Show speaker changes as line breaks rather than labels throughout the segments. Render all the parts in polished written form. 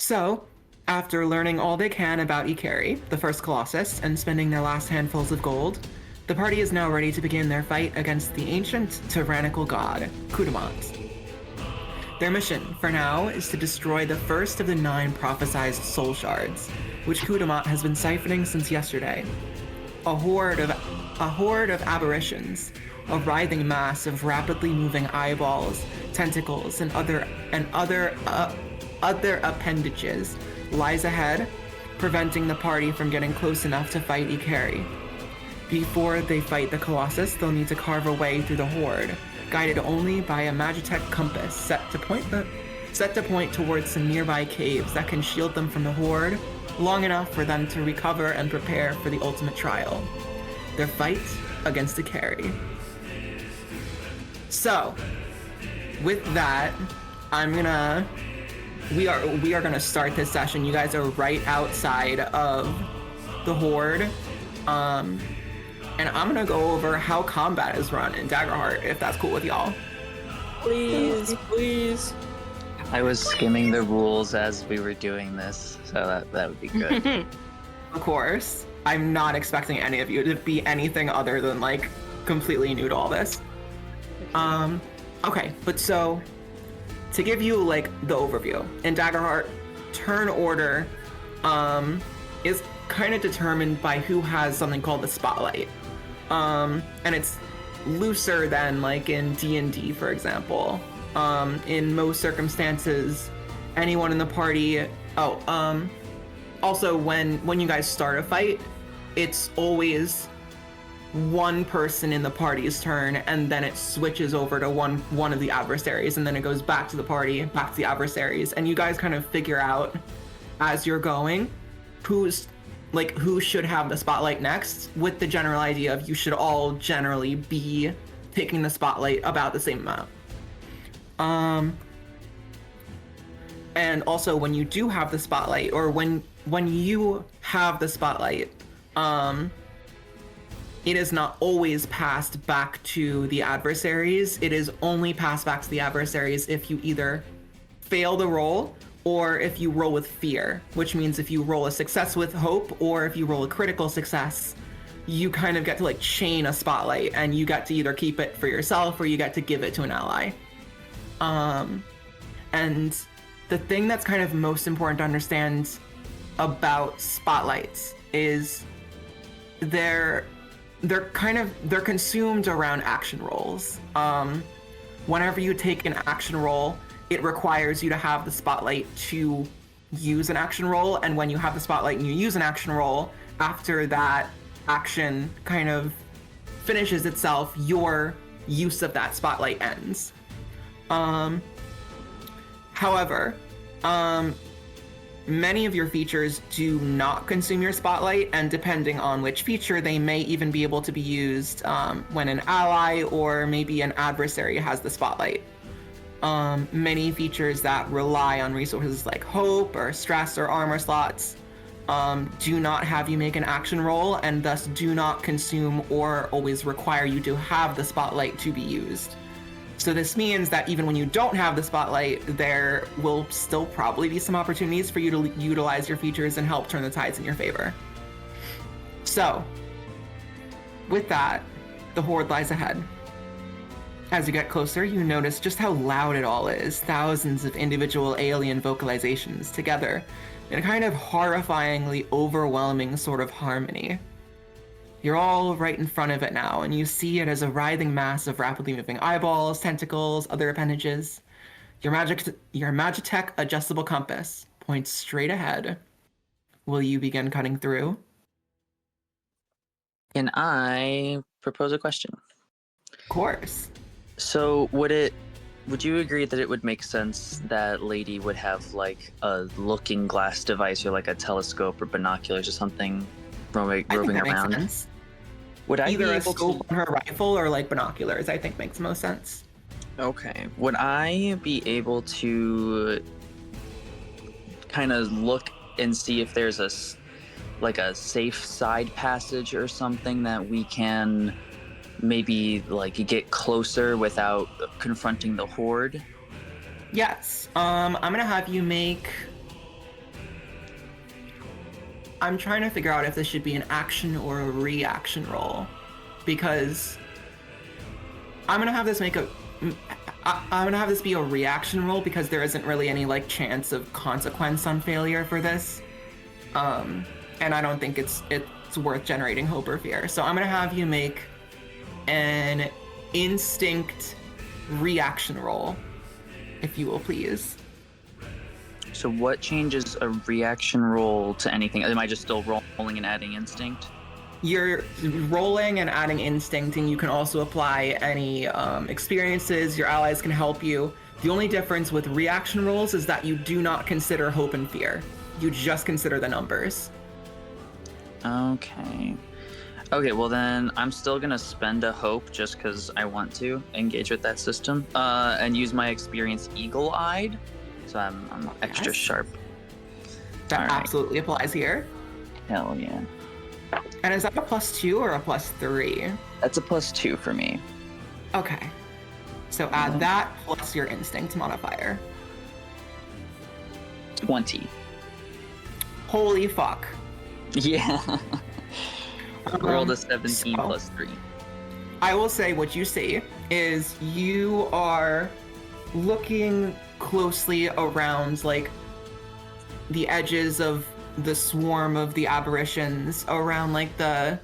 So, after learning all they can about Ikeri, the first Colossus, and spending their last handfuls of gold, the party is now ready to begin their fight against the ancient tyrannical god, Kudamat. Their mission, for now, is to destroy the first of the 9 prophesized Soul Shards, which Kudamat has been siphoning since yesterday. A horde of aberrations, a writhing mass of rapidly moving eyeballs, tentacles, and other appendages lies ahead, preventing the party from getting close enough to fight Ikeri. Before they fight the Colossus, they'll need to carve a way through the horde, guided only by a magitech compass set to point towards some nearby caves that can shield them from the horde long enough for them to recover and prepare for the ultimate trial, their fight against Ikeri. So, with that, we are gonna start this session. You guys are right outside of the horde, and I'm gonna go over how combat is run in Daggerheart, if that's cool with y'all.
Please.
I was skimming the rules as we were doing this, so that would be good.
Of course, I'm not expecting any of you to be anything other than like completely new to all this. Okay, but so to give you like the overview, in Daggerheart, turn order is kind of determined by who has something called the spotlight. And it's looser than like in D&D, for example. In most circumstances, anyone in the party, also when you guys start a fight, it's always one person in the party's turn, and then it switches over to one of the adversaries, and then it goes back to the party, back to the adversaries, and you guys kind of figure out as you're going who should have the spotlight next, with the general idea of you should all generally be taking the spotlight about the same amount. And also when you do have the spotlight, or when you have the spotlight, it is not always passed back to the adversaries. It is only passed back to the adversaries if you either fail the roll or if you roll with fear, which means if you roll a success with hope or if you roll a critical success, you kind of get to like chain a spotlight, and you get to either keep it for yourself or you get to give it to an ally. And the thing that's kind of most important to understand about spotlights is they're consumed around action rolls. Whenever you take an action roll, it requires you to have the spotlight to use an action roll, and when you have the spotlight and you use an action roll, after that action kind of finishes itself, your use of that spotlight ends. However, many of your features do not consume your spotlight, and depending on which feature, they may even be able to be used when an ally or maybe an adversary has the spotlight. Many features that rely on resources like hope or stress or armor slots do not have you make an action roll, and thus do not consume or always require you to have the spotlight to be used. So this means that even when you don't have the spotlight, there will still probably be some opportunities for you to utilize your features and help turn the tides in your favor. So, with that, the horde lies ahead. As you get closer, you notice just how loud it all is. Thousands of individual alien vocalizations together in a kind of horrifyingly overwhelming sort of harmony. You're all right in front of it now, and you see it as a writhing mass of rapidly moving eyeballs, tentacles, other appendages. Your magitech adjustable compass points straight ahead. Will you begin cutting through?
Can I propose a question?
Of course.
So would you agree that it would make sense that Lady would have like a looking glass device or like a telescope or binoculars or something roving around?
Makes sense.
Would I
either
be
a
able
scope
to...
on her rifle or like binoculars? I think makes most sense.
Okay. Would I be able to kind of look and see if there's a safe side passage or something that we can maybe like get closer without confronting the horde?
Yes. I'm gonna have you make I'm trying to figure out if this should be an action or a reaction roll, because I'm gonna have this I'm gonna have this be a reaction roll because there isn't really any like chance of consequence on failure for this, and I don't think it's worth generating hope or fear. So I'm gonna have you make an instinct reaction roll, if you will please.
So what changes a reaction roll to anything? Am I just still rolling and adding instinct?
You're rolling and adding instinct, and you can also apply any experiences. Your allies can help you. The only difference with reaction rolls is that you do not consider hope and fear. You just consider the numbers.
Okay. Okay, well then I'm still gonna spend a hope just because I want to engage with that system, and use my experience eagle-eyed, so I'm extra sharp.
That absolutely applies here.
Hell yeah.
And is that a +2 or a +3?
That's a +2 for me.
Okay. So add that plus your instinct modifier.
20.
Holy fuck.
Yeah. Rolled a 17
so,
+3.
I will say what you see is you are looking closely around like the edges of the swarm of the aberrations, around like the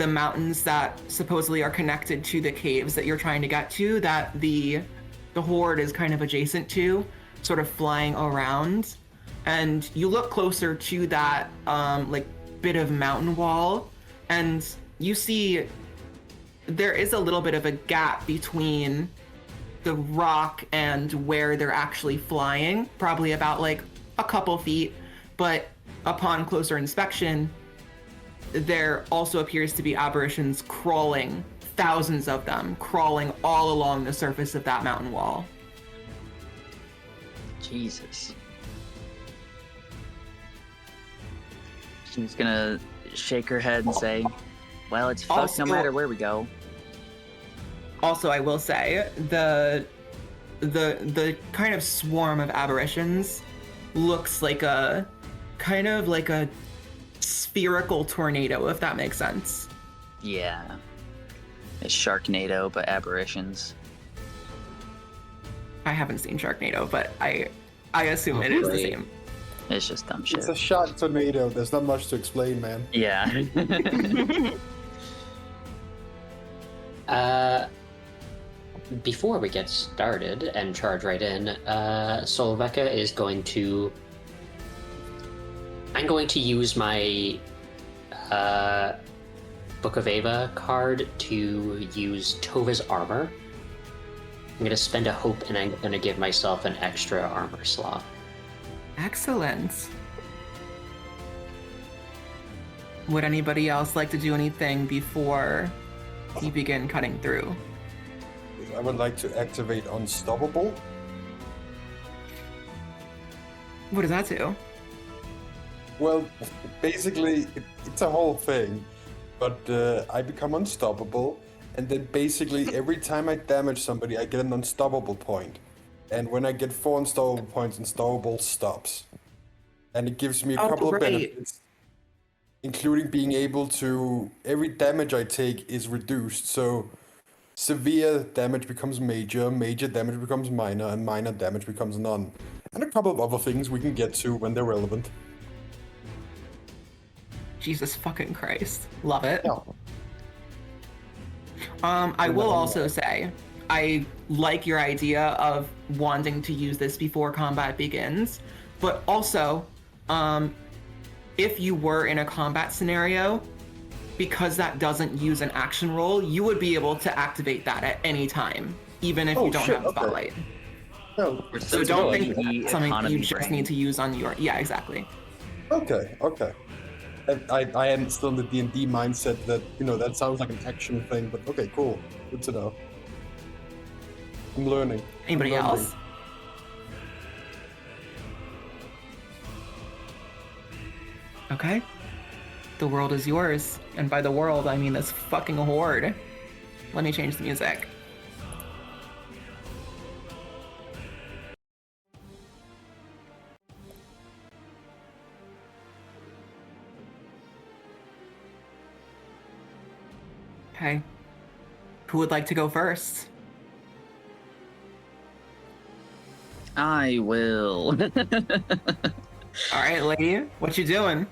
mountains that supposedly are connected to the caves that you're trying to get to, that the horde is kind of adjacent to, sort of flying around. And you look closer to that like bit of mountain wall, and you see there is a little bit of a gap between the rock and where they're actually flying, probably about like a couple feet. But upon closer inspection, there also appears to be aberrations crawling, thousands of them crawling all along the surface of that mountain wall.
Jesus. She's gonna shake her head and say, well, it's fucked no matter where we go.
Also, I will say, the kind of swarm of aberrations looks like a kind of like a spherical tornado, if that makes sense.
Yeah. It's Sharknado, but aberrations.
I haven't seen Sharknado, but I assume it is the same.
It's just dumb shit.
It's a shark tornado. There's not much to explain, man.
Yeah.
Before we get started and charge right in, Solveka is going to... I'm going to use my Book of Ava card to use Tova's armor. I'm going to spend a hope, and I'm going to give myself an extra armor slot.
Excellent. Would anybody else like to do anything before you begin cutting through?
I would like to activate Unstoppable.
What does that do?
Well, basically, it's a whole thing, but I become unstoppable, and then basically every time I damage somebody, I get an unstoppable point. And when I get 4 unstoppable points, unstoppable stops. And it gives me a couple of benefits, including being able to... Every damage I take is reduced, so severe damage becomes major, major damage becomes minor, and minor damage becomes none. And a couple of other things we can get to when they're relevant.
Jesus fucking Christ. Love it.
Yeah.
I will also say, I like your idea of wanting to use this before combat begins, but also, if you were in a combat scenario, because that doesn't use an action roll, you would be able to activate that at any time, even if you don't have a spotlight.
No.
So don't think that's something you just need to use on your... Yeah, exactly.
Okay. I am still in the D&D mindset that, that sounds like an action thing, but okay, cool. Good to know. I'm learning.
Anybody else? Okay. The world is yours. And by the world, I mean this fucking horde. Let me change the music. Okay. Who would like to go first?
I will.
All right, lady, what you doing?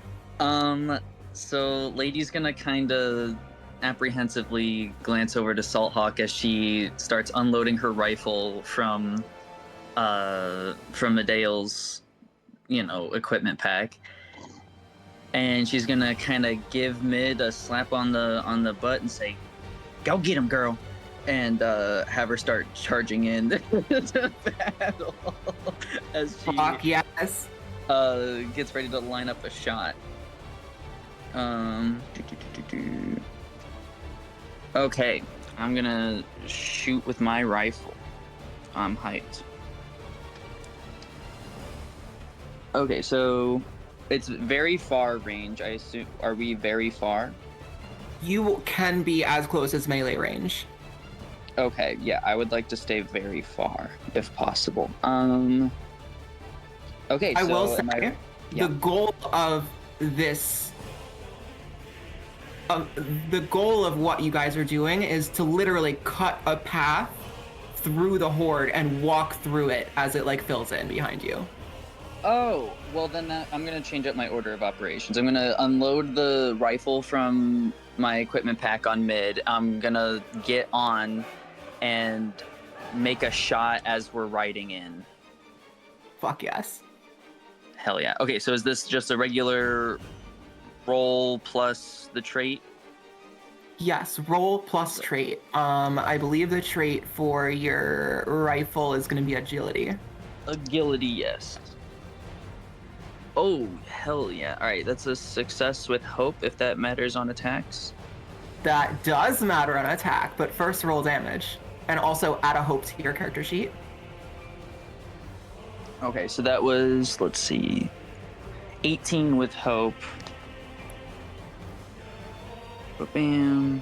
So Lady's gonna kind of apprehensively glance over to Salthawk as she starts unloading her rifle from Medea's, equipment pack. And she's gonna kind of give Mid a slap on the butt and say, "Go get him, girl," and have her start charging in to battle as she
Fuck yes.
gets ready to line up a shot. Okay, I'm gonna shoot with my rifle. I'm hyped. Okay, so it's very far range, I assume. Are we very far?
You can be as close as melee range.
Okay, yeah, I would like to stay very far, if possible. Okay,
I
so
will say,
yeah.
the goal of this, the goal of what you guys are doing is to literally cut a path through the horde and walk through it as it like fills in behind you.
Oh, well then I'm gonna change up my order of operations. I'm gonna unload the rifle from my equipment pack on Mid. I'm gonna get on and make a shot as we're riding in.
Fuck yes.
Hell yeah. Okay, so is this just a regular roll plus the trait?
Yes, roll plus trait. I believe the trait for your rifle is going to be agility.
Agility, yes. Oh, hell yeah. All right, that's a success with hope if that matters on attacks.
That does matter on attack, but first roll damage. And also add a hope to your character sheet.
Okay, so that was, let's see, 18 with hope. Bam.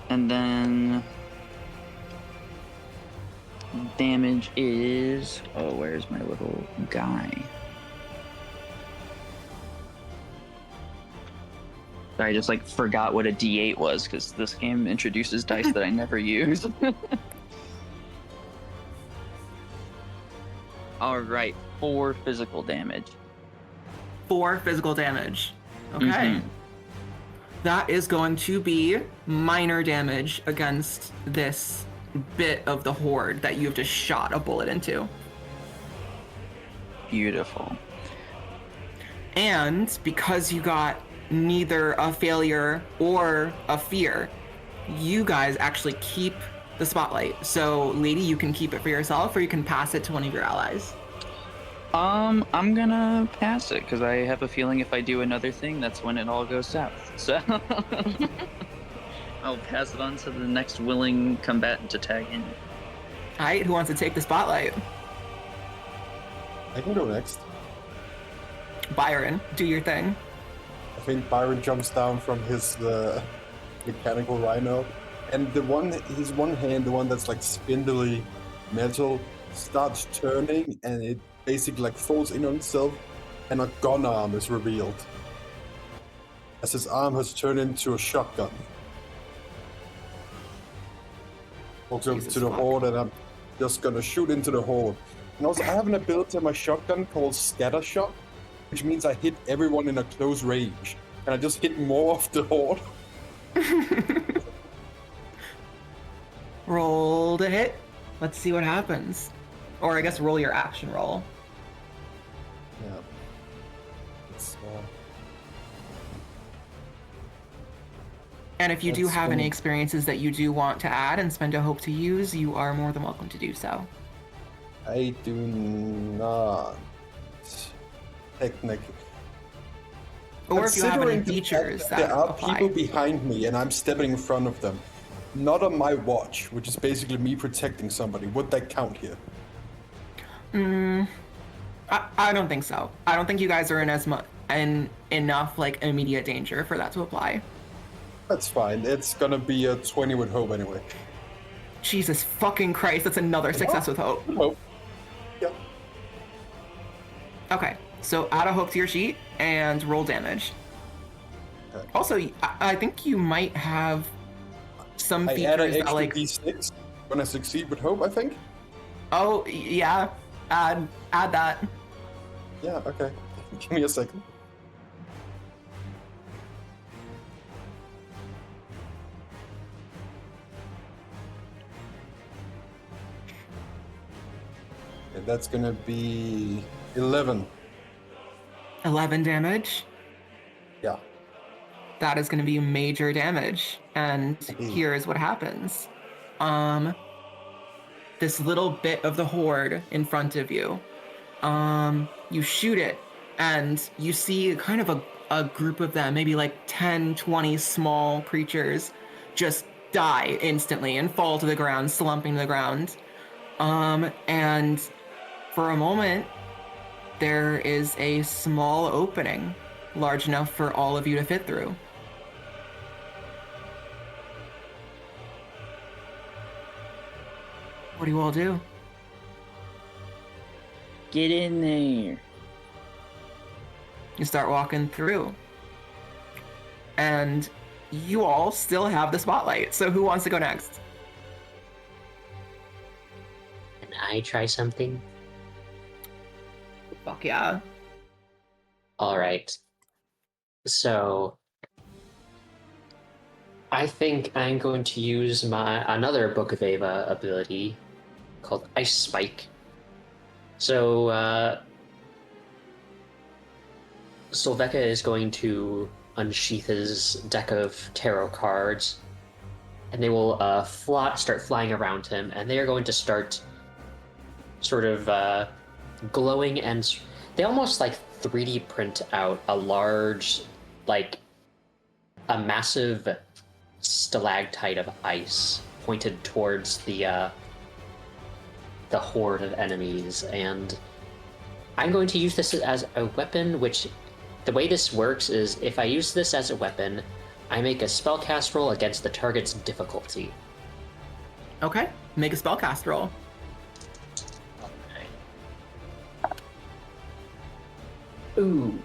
And then damage is, oh, where's my little guy? I just forgot what a D8 was because this game introduces dice that I never use. All right, 4 physical damage.
4 physical damage. Okay.
Mhm.
That is going to be minor damage against this bit of the horde that you have just shot a bullet into.
Beautiful.
And because you got neither a failure or a fear, you guys actually keep the spotlight. So, lady, you can keep it for yourself or you can pass it to one of your allies.
I'm gonna pass it because I have a feeling if I do another thing, that's when it all goes south. So I'll pass it on to the next willing combatant to tag in.
All right, who wants to take the spotlight?
I can go next.
Byron, do your thing.
I think Byron jumps down from his mechanical rhino, and his one hand, the one that's spindly metal, starts turning, and it basically folds in on itself, and a gun arm is revealed. As his arm has turned into a shotgun. Walks over to the horde, and I'm just gonna shoot into the horde. And also, I have an ability on my shotgun called Scatter Shot, which means I hit everyone in a close range. And I just hit more of the horde.
Roll to hit. Let's see what happens. Or I guess roll your action roll.
Yeah. It's,
And if you do
That's
have any
cool.
experiences that you do want to add and spend a hope to use, you are more than welcome to do so.
I do not. Technically.
Or if you have any
Considering the
features
fact
that
there are
apply.
people behind me and I'm stepping in front of them, not on my watch, which is basically me protecting somebody, would that count here?
I don't think so. I don't think you guys are in enough immediate danger for that to apply.
That's fine. It's gonna be a 20 with hope anyway.
Jesus fucking Christ, that's another success with hope.
Hope. Yeah.
Okay, so add a hope to your sheet and roll damage.
Okay.
Also, I think you might have some
I add
features
an
that
extra
like,
d6 when I succeed with hope, I think.
oh yeah, add that.
Yeah, okay. Give me a second. And that's gonna be 11.
11 damage.
Yeah.
That is going to be major damage. And here's what happens. This little bit of the horde in front of you. You shoot it, and you see kind of a group of them, maybe like 10, 20 small creatures, just die instantly and fall to the ground, slumping to the ground. And for a moment, there is a small opening, large enough for all of you to fit through. What do you all do?
Get in there.
You start walking through. And you all still have the spotlight. So who wants to go next?
Can I try something?
Fuck yeah.
All right. So I think I'm going to use my another Book of Ava ability called Ice Spike. So Solveka is going to unsheath his deck of tarot cards, and they will start flying around him, and they are going to start sort of glowing, and they almost like 3D print out a large, like a massive stalactite of ice pointed towards the horde of enemies. And I'm going to use this as a weapon, which the way this works is if I use this as a weapon, I make a spellcast roll against the target's difficulty.
Okay, make a spellcast roll.
Okay. Ooh.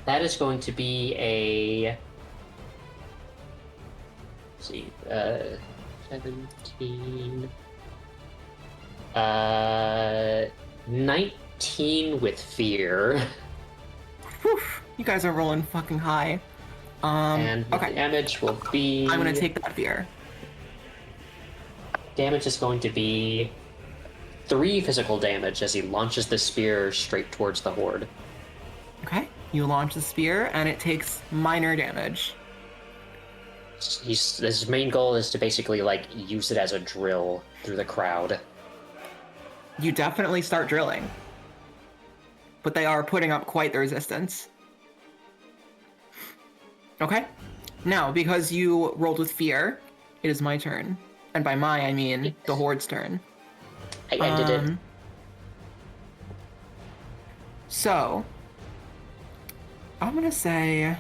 That is going to be a... Let's see, 17... 19 with fear.
Whew, you guys are rolling fucking high.
And the
okay.
damage will be...
I'm gonna take that fear.
Damage is going to be 3 physical damage as he launches the spear straight towards the horde.
Okay, you launch the spear and it takes minor damage.
His main goal is to basically like use it as a drill through the crowd.
You definitely start drilling. But they are putting up quite the resistance. Okay. Now, because you rolled with fear, it is my turn. And by my, I mean the horde's turn.
I ended it.
So, I'm gonna say,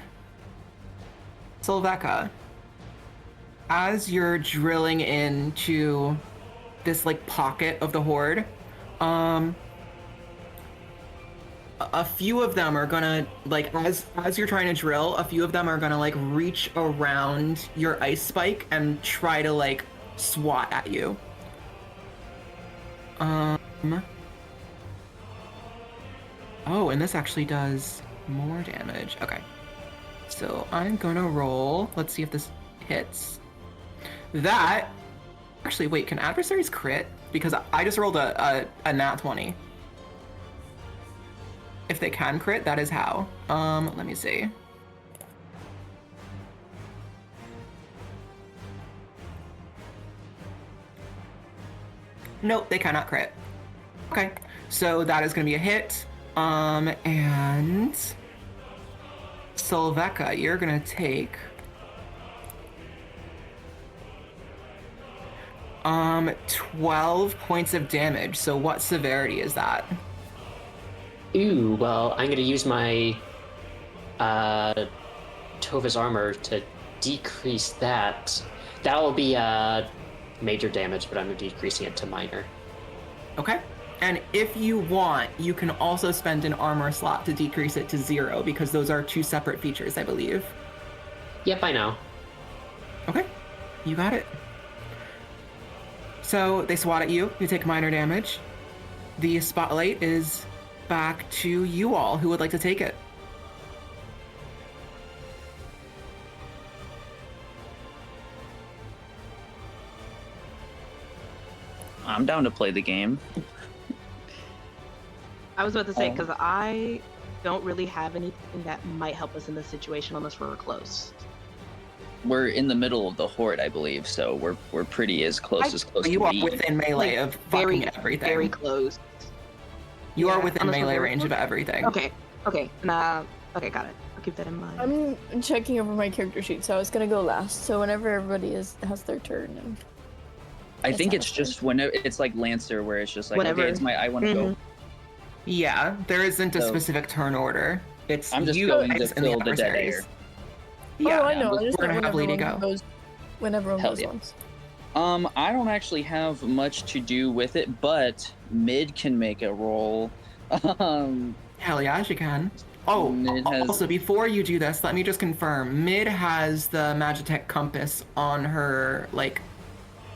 Solveka, as you're drilling into this like pocket of the horde, a few of them are gonna, like, as you're trying to drill, a few of them are gonna like reach around your ice spike and try to like swat at you. Oh, and this actually does more damage. Okay. So I'm gonna roll. Let's see if this hits. That... Actually, wait, can adversaries crit? Because I just rolled a nat 20. If they can crit, that is how. Let me see. Nope, they cannot crit. Okay, so that is gonna be a hit. And Solveka, you're gonna take 12 points of damage. So what severity is that?
Ooh, well, I'm going to use my Tova's armor to decrease that. That will be major damage, but I'm decreasing it to minor.
Okay. And if you want, you can also spend an armor slot to decrease it to 0, because those are 2 separate features, I believe.
Yep, I know.
Okay, you got it. So they swat at you. You take minor damage. The spotlight is back to you all. Who would like to take it?
I'm down to play the game.
I was about to say, because I don't really have anything that might help us in this situation unless we're close.
We're in the middle of the horde, I believe, so we're pretty as close
You
to
are
be.
within melee of fucking everything.
Very close.
You are
Yeah,
within
unless
melee
we're-
range of everything.
Okay, okay, okay, got it. I'll keep that in mind.
I'm checking over my character sheet, so I was gonna go last. So whenever everybody has their turn, and
I think
Yes,
it's just whenever it's like Lancer, where it's just like,
Whenever.
okay, it's my I want to go.
Yeah, there isn't a
So-
specific turn order. It's
I'm just
you
going
guys
to
and
fill the dead
adversaries.
air.
Yeah,
oh, I know.
but
I just
we're
meant
gonna have
when
Lady
everyone
go.
goes, when everyone
Hell
goes
yeah.
once.
I don't actually have much to do with it, but mid can make a roll.
hell yeah, she can. Oh,
Mid has-
also before you do this, let me just confirm. Mid has the magitech compass on her,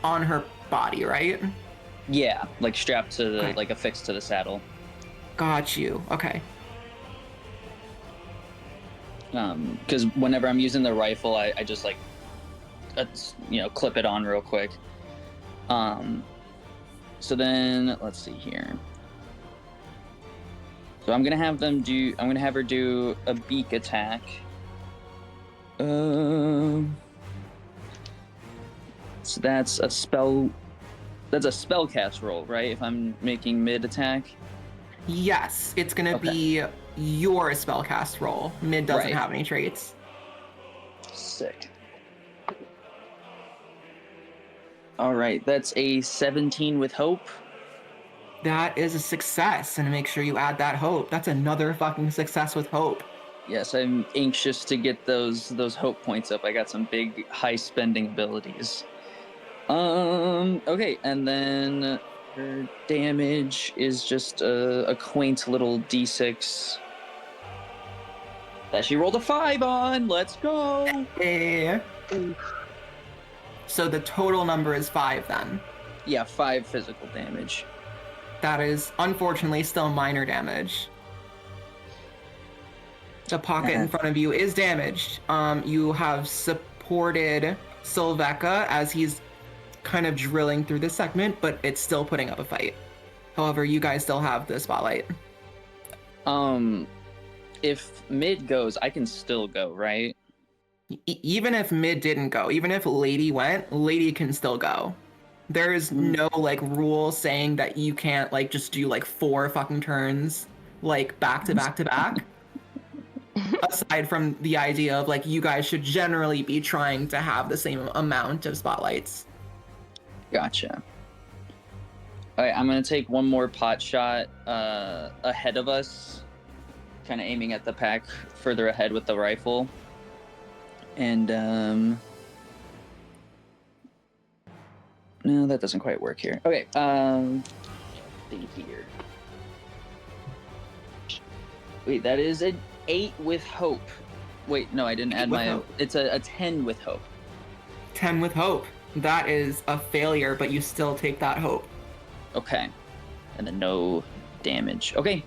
on her body, right?
Yeah, like strapped to the,
Okay.
like affixed to the saddle.
Got you. Okay.
Because whenever I'm using the rifle, I just like, clip it on real quick. So then let's see here. So I'm gonna have her do a beak attack. So that's a spell. That's a spellcast roll, right? If I'm making mid attack.
Yes, it's gonna
Okay.
be your spellcast roll. Mid doesn't
Right.
have any traits.
Sick. All right, that's a 17 with hope.
That is a success, and make sure you add that hope. That's another fucking success with hope.
Yes, I'm anxious to get those hope points up. I got some big high spending abilities. Okay, and then her damage is just a quaint little d6 that she rolled a 5 on. Let's go.
Eh. So the total number is 5 then.
Yeah, 5 physical damage.
That is unfortunately still minor damage. The pocket in front of you is damaged. You have supported Sylveka as he's kind of drilling through the segment, but it's still putting up a fight. However, you guys still have the spotlight.
If mid goes, I can still go, right?
Even if mid didn't go, even if Lady went, Lady can still go. There is no rule saying that you can't just do 4 fucking turns back to back to back. Aside from the idea of you guys should generally be trying to have the same amount of spotlights.
Gotcha. All right, I'm gonna take one more pot shot ahead of us, kind of aiming at the pack further ahead with the rifle. And no, that doesn't quite work here. Okay, see here. Wait, that is an 8 with hope. Wait, no, I didn't add
with
my.
hope.
It's a 10 with hope.
10 with hope. That is a failure, but you still take that hope.
Okay, and then no damage. Okay.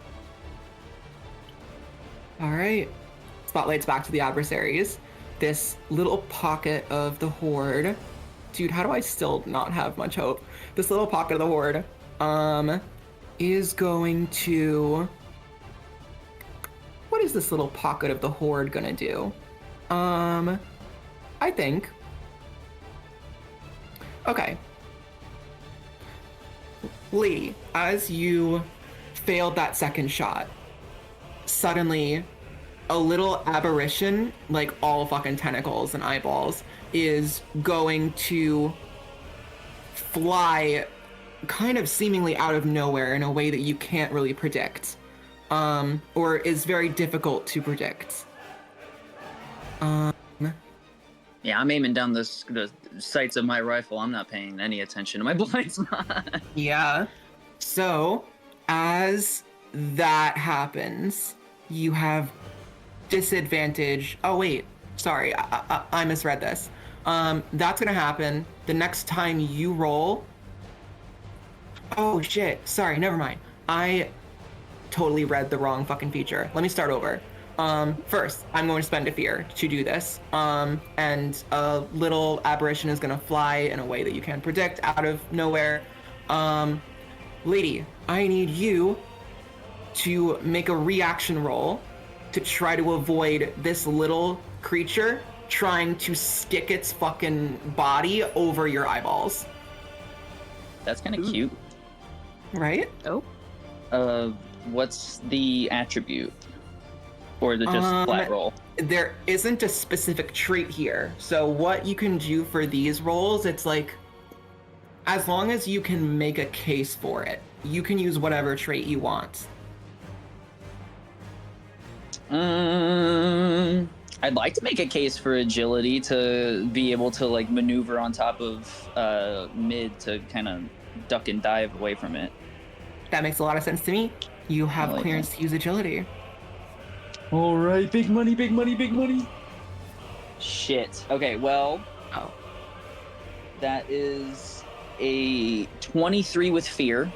All right. Spotlight's back to the adversaries. This little pocket of the horde. Dude, how do I still not have much hope? This little pocket of the horde is going to... What is this little pocket of the horde gonna do? I think... Okay. Lady, as you failed that second shot, suddenly a little aberration, all fucking tentacles and eyeballs, is going to fly kind of seemingly out of nowhere in a way that you can't really predict, or is very difficult to predict.
Yeah, I'm aiming down the sights of my rifle. I'm not paying any attention to my blind spot.
Yeah. So, as that happens, you have disadvantage. Oh, wait. Sorry, I misread this. That's gonna happen. The next time you roll. Oh shit! Sorry, never mind. I totally read the wrong fucking feature. Let me start over. First, I'm going to spend a fear to do this. And a little aberration is gonna fly in a way that you can't predict out of nowhere. Lady, I need you to make a reaction roll to try to avoid this little creature trying to stick its fucking body over your eyeballs.
That's kind of cute.
Right?
Oh.
What's the attribute? Or is it just flat roll?
There isn't a specific trait here. So what you can do for these rolls, it's like, as long as you can make a case for it, you can use whatever trait you want.
I'd like to make a case for agility to be able to like maneuver on top of mid to kind of duck and dive away from it.
That makes a lot of sense to me. You have
like
clearance to use agility.
All right, big money, big money, big money. Shit. Okay, well, that is a 23 with fear.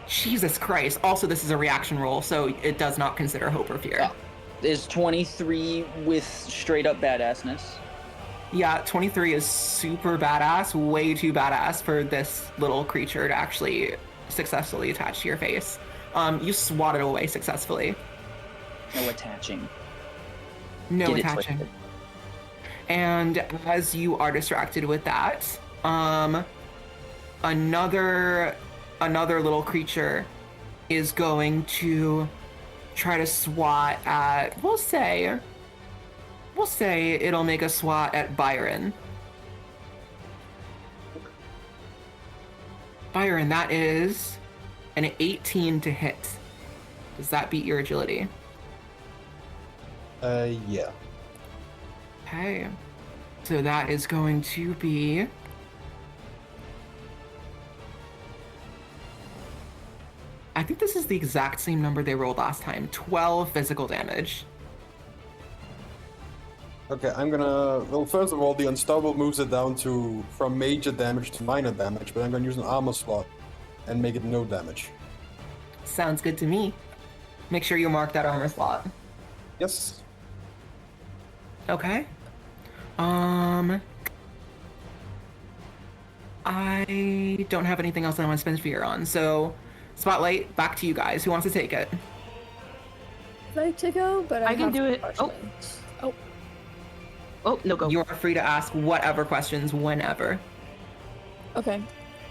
Jesus Christ. Also, this is a reaction roll, so it does not consider hope or fear.
Is 23 with straight up badassness.
Yeah, 23 is super badass, way too badass for this little creature to actually successfully attach to your face. You swat it away successfully.
No attaching.
No
Get it
attaching.
twisted.
And as you are distracted with that, another little creature is going to try to swat at, we'll say it'll make a swat at Byron. Byron, that is an 18 to hit. Does that beat your agility?
Yeah.
Okay. So that is going to be... I think this is the exact same number they rolled last time. 12 physical damage.
Okay, I'm gonna... Well, first of all, the Unstoppable moves it down to from major damage to minor damage, but I'm gonna use an armor slot and make it no damage.
Sounds good to me. Make sure you mark that armor slot.
Yes.
Okay. I don't have anything else that I want to spend fear on, so Spotlight, back to you guys. Who wants to take it?
I'd like to go, but I
can
have
do
some
it.
questions.
Oh, no, go.
You are free to ask whatever questions whenever.
Okay.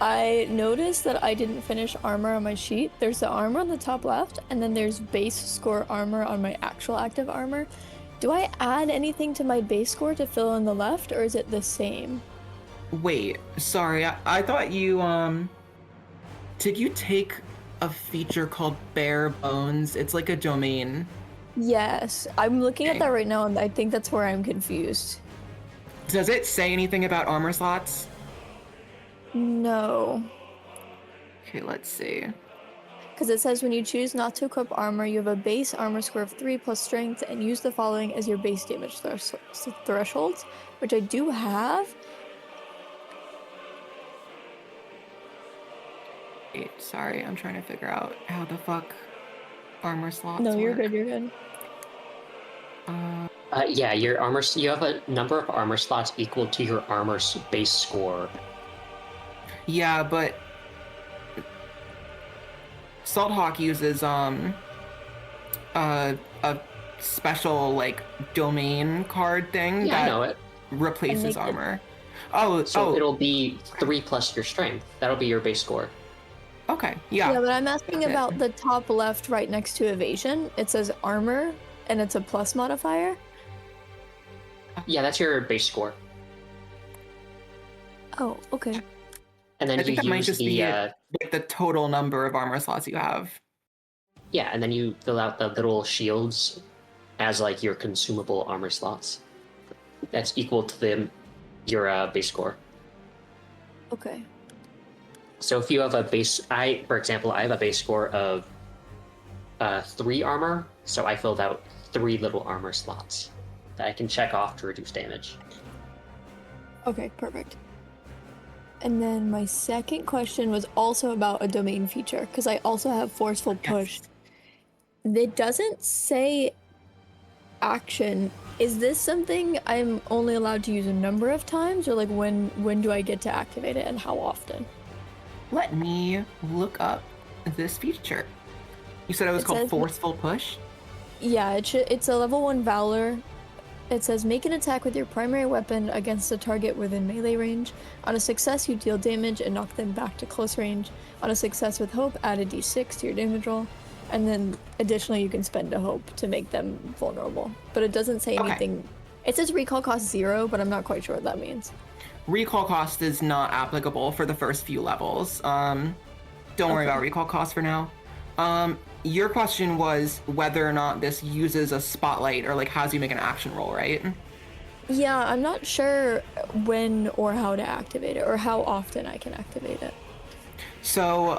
I noticed that I didn't finish armor on my sheet. There's the armor on the top left, and then there's base score armor on my actual active armor. Do I add anything to my base score to fill in the left, or is it the same?
Wait, sorry, I thought you, did you take a feature called Bare Bones? It's like a domain.
Yes. I'm looking at
Okay.
that right now, and I think that's where I'm confused.
Does it say anything about armor slots?
No.
Okay, let's see.
Because it says when you choose not to equip armor, you have a base armor score of 3 plus strength, and use the following as your base damage thresholds, which I do have.
Wait, sorry, I'm trying to figure out how the fuck armor slots
No, you're
work.
good, you're good.
Yeah, your armor. You have a number of armor slots equal to your armor base score.
Yeah, but Salthawk uses a special like domain card thing
Yeah,
I
that
know it.
replaces
And they could-
armor.
So it'll be 3 plus your strength. That'll be your base score.
Okay, yeah.
Yeah, but I'm asking
That's it.
about the top left right next to evasion. It says armor, and it's a plus modifier.
Yeah, that's your base score.
Oh, okay.
And then
I think
you
that might
use
just
the
be like the total number of armor slots you have.
yeah, and then you fill out the little shields as like your consumable armor slots. That's equal to your base score.
Okay.
So if you have a base, for example, I have a base score of 3 armor, so I filled out 3 little armor slots that I can check off to reduce damage.
Okay, perfect. And then my second question was also about a domain feature, because I also have forceful push. It doesn't say action. Is this something I'm only allowed to use a number of times, or like when do I get to activate it and how often?
Let me look up this feature. You said it was called Forceful Push?
Yeah, it's a level 1 Valor. It says make an attack with your primary weapon against a target within melee range. On a success, you deal damage and knock them back to close range. On a success with hope, add a d6 to your damage roll. And then additionally, you can spend a hope to make them vulnerable. But it doesn't say anything. It says recall cost 0, but I'm not quite sure what that means.
Recall cost is not applicable for the first few levels. Don't worry about recall cost for now. Your question was whether or not this uses a spotlight or like has you make an action roll, right?
Yeah, I'm not sure when or how to activate it or how often I can activate it.
So,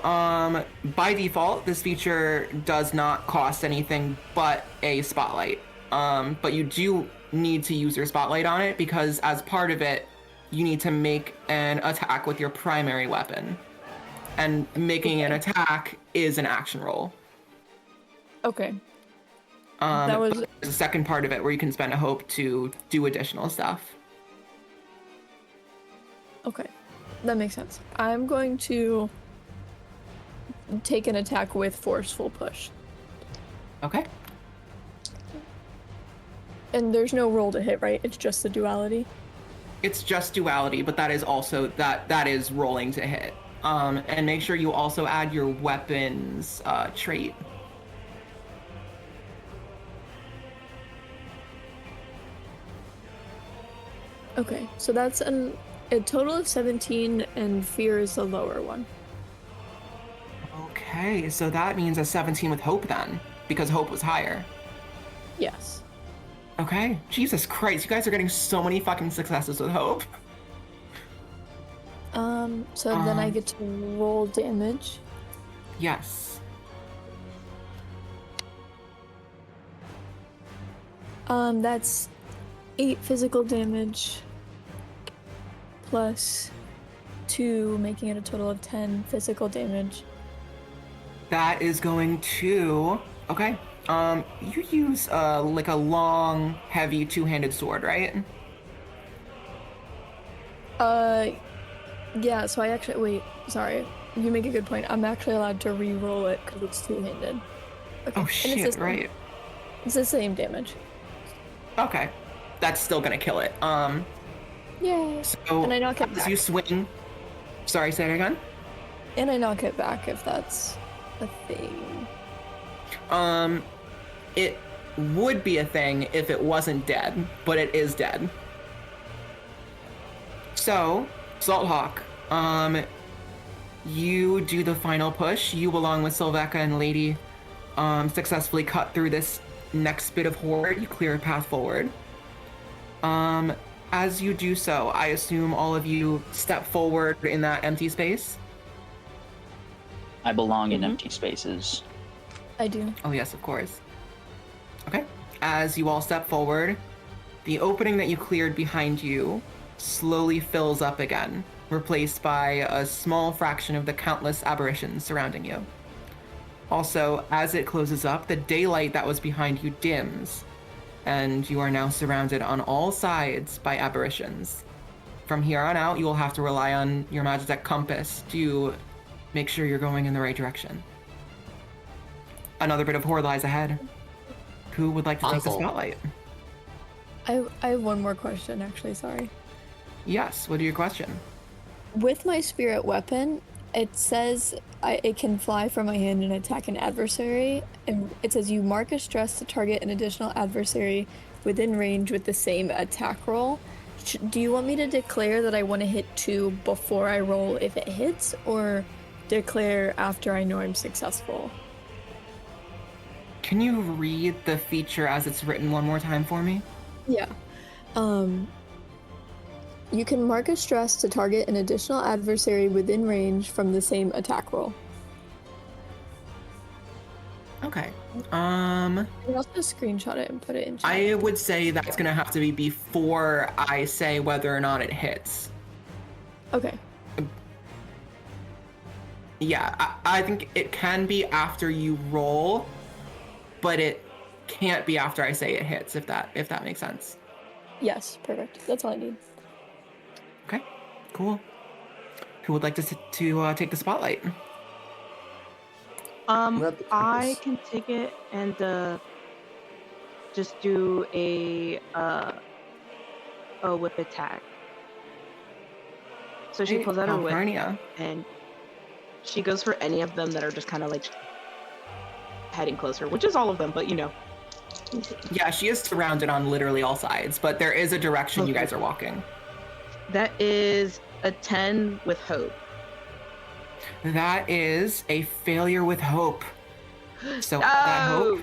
by default, this feature does not cost anything but a spotlight. But you do need to use your spotlight on it because as part of it, you need to make an attack with your primary weapon. And making an attack is an action roll.
Okay. That was
there's a second part of it where you can spend a hope to do additional stuff.
okay. That makes sense. I'm going to take an attack with forceful push.
Okay.
And there's no roll to hit, right? It's just the duality.
It's just duality, but that is also that is rolling to hit. And make sure you also add your weapons trait.
Okay, so that's a total of 17, and fear is the lower one.
Okay, so that means a 17 with hope then, because hope was higher.
Yes.
Okay, Jesus Christ, you guys are getting so many fucking successes with hope.
So then I get to roll damage.
Yes.
That's 8 physical damage plus 2, making it a total of 10 physical damage.
That is going to... Okay. You use, like a long, heavy, two-handed sword, right?
Yeah, so I actually... Wait, sorry. You make a good point. I'm actually allowed to re-roll it because it's two-handed. Okay.
Oh, shit, right.
It's the same damage.
Okay. That's still gonna kill it.
Yay!
So,
and I knock it
as
back.
you swing... Sorry, say it again?
And I knock it back if that's a thing.
It would be a thing if it wasn't dead, but it is dead. So, Salthawk, you do the final push. You, along with Sylveka and Lady, successfully cut through this next bit of horde. You clear a path forward. As you do so, I assume all of you step forward in that empty space.
I belong in empty spaces.
I do.
Oh yes, of course. Okay. As you all step forward, the opening that you cleared behind you slowly fills up again, replaced by a small fraction of the countless aberrations surrounding you. Also, as it closes up, the daylight that was behind you dims, and you are now surrounded on all sides by aberrations. From here on out, you will have to rely on your magitech compass to make sure you're going in the right direction. Another bit of horde lies ahead. Who would like to take the
Awful.
spotlight?
I have one more question, actually, sorry.
Yes, what are your question?
With my spirit weapon, it says it can fly from my hand and attack an adversary, and it says you mark a stress to target an additional adversary within range with the same attack roll. Do you want me to declare that I want to hit 2 before I roll if it hits, or declare after I know I'm successful?
Can you read the feature as it's written one more time for me?
Yeah. You can mark a stress to target an additional adversary within range from the same attack roll.
Okay.
I can also screenshot it and put it in chat.
I would say that's gonna have to be before I say whether or not it hits.
Okay.
Yeah, I think it can be after you roll, but it can't be after I say it hits, if that makes sense.
Yes, perfect. That's all I need.
Okay, cool. Who would like to take the spotlight?
I can take it and just do a whip attack. So she pulls out her whip
Calpurnia.
and she goes for any of them that are just kind of like heading closer, which is all of them, but you know.
Yeah, she is surrounded on literally all sides, but there is a direction you guys are walking.
That is a 10 with hope.
That is a failure with hope. So
No!
that hope,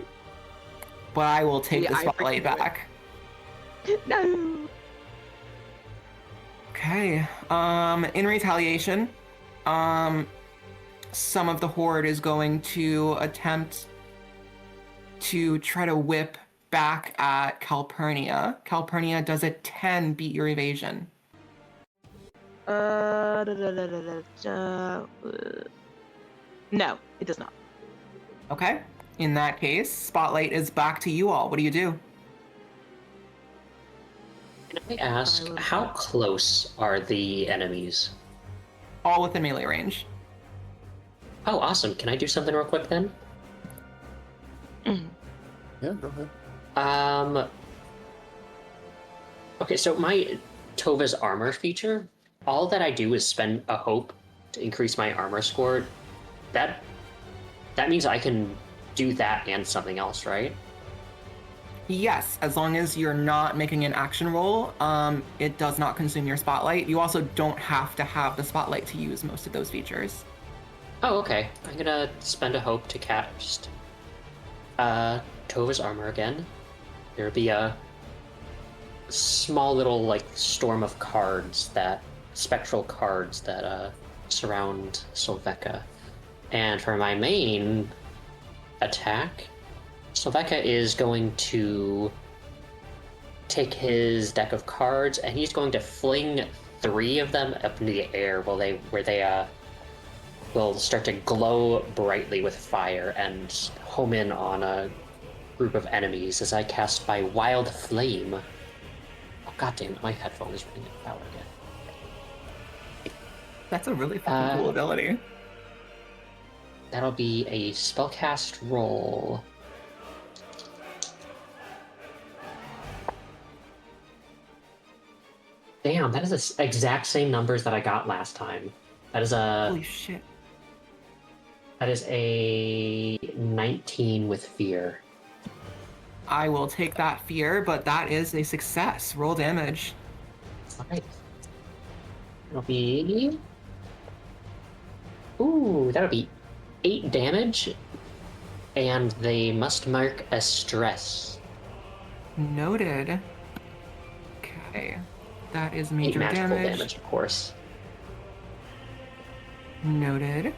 but I will take
Yeah,
the
I
spotlight
freaking
back.
No.
Okay. In retaliation, some of the horde is going to attempt to try to whip back at Calpurnia. Calpurnia, does a 10 beat your evasion?
No, it does not.
Okay. In that case, spotlight is back to you all. What do you do?
Can I ask, how close are the enemies?
All within melee range.
Oh, awesome. Can I do something real quick then?
Yeah, go ahead.
Okay, so my Tova's armor feature, all that I do is spend a hope to increase my armor score. That means I can do that and something else, right?
Yes, as long as you're not making an action roll, it does not consume your spotlight. You also don't have to have the spotlight to use most of those features.
Oh, okay. I'm gonna spend a hope to cast Tova's armor again. There'll be a small little like storm of spectral cards that surround Solveka. And for my main attack, Solveka is going to take his deck of cards and he's going to fling 3 of them up into the air where they will start to glow brightly with fire and home in on a group of enemies as I cast my Wild Flame. Oh, god damn it, my headphone is running out of power again.
That's a really fucking cool ability.
That'll be a spellcast roll. Damn, that is the exact same numbers that I got last time. That is
Holy shit.
That is a 19 with fear.
I will take that fear, but that is a success. Roll damage.
Alright. It'll be... Ooh, that'll be 8 damage. And they must mark a stress.
Noted. Okay. That is
8
major
magical
damage.
damage, of course.
Noted.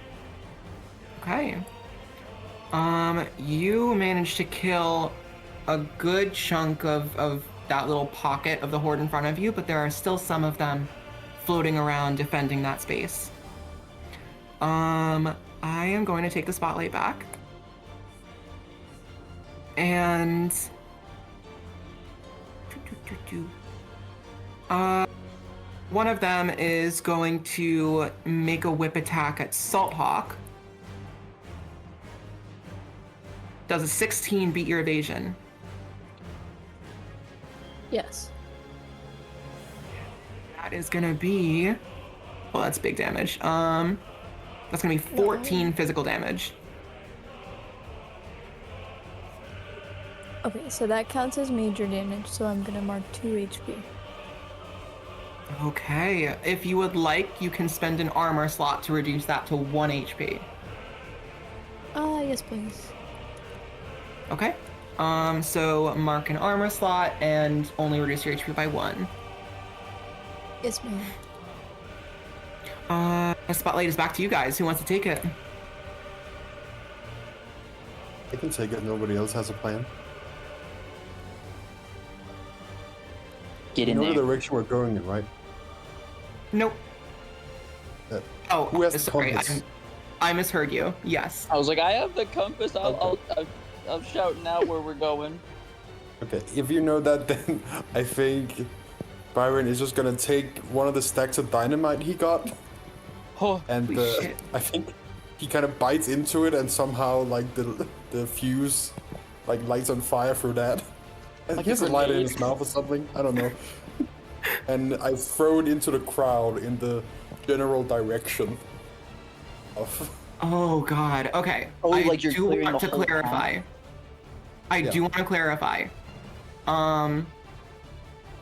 Okay. You managed to kill a good chunk of that little pocket of the horde in front of you, but there are still some of them floating around defending that space. I am going to take the spotlight back. And one of them is going to make a whip attack at Salthawk. Does a 16 beat your evasion?
Yes.
That is gonna be... Well, that's big damage. That's gonna be 14 physical damage.
Okay, so that counts as major damage, so I'm gonna mark 2 HP.
Okay, if you would like, you can spend an armor slot to reduce that to 1 HP.
Yes, please.
Okay. So mark an armor slot and only reduce your HP by 1.
Yes, ma'am.
The spotlight is back to you guys. Who wants to take it?
I can take it. Nobody else has a plan.
Get
You
in
know the
there.
direction we're going in, right?
Nope.
Uh,
Oh,
who has the
sorry.
compass?
I misheard you. Yes.
I was like, I have the compass.
Okay.
I'm shouting out where we're going.
Okay, if you know that, then I think Byron is just gonna take one of the stacks of dynamite he got,
Oh,
and
Holy shit.
I think he kind of bites into it, and somehow like the fuse like lights on fire through that. And
Like
he
a
has a lighter in
grenade?
his mouth or something. I don't know. And I throw it into the crowd in the general direction of.
Oh god. Okay.
Oh,
I
like you're
do
clearing
want
the
to
whole
clarify.
town?
I
Yeah.
do want to clarify.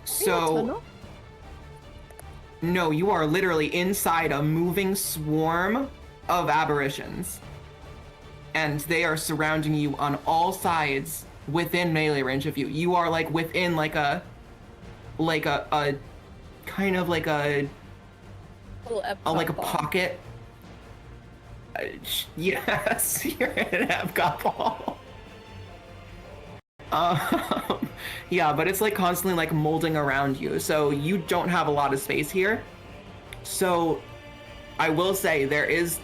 So
tunnel?
no, you are literally inside a moving swarm of aberrations. And they are surrounding you on all sides within melee range of you. You are like within like a kind of like a
Little
like a
Epcot ball.
pocket. Yes, you're in an Epcot ball. Yeah, but it's like constantly like molding around you, so you don't have a lot of space here. So I will say there is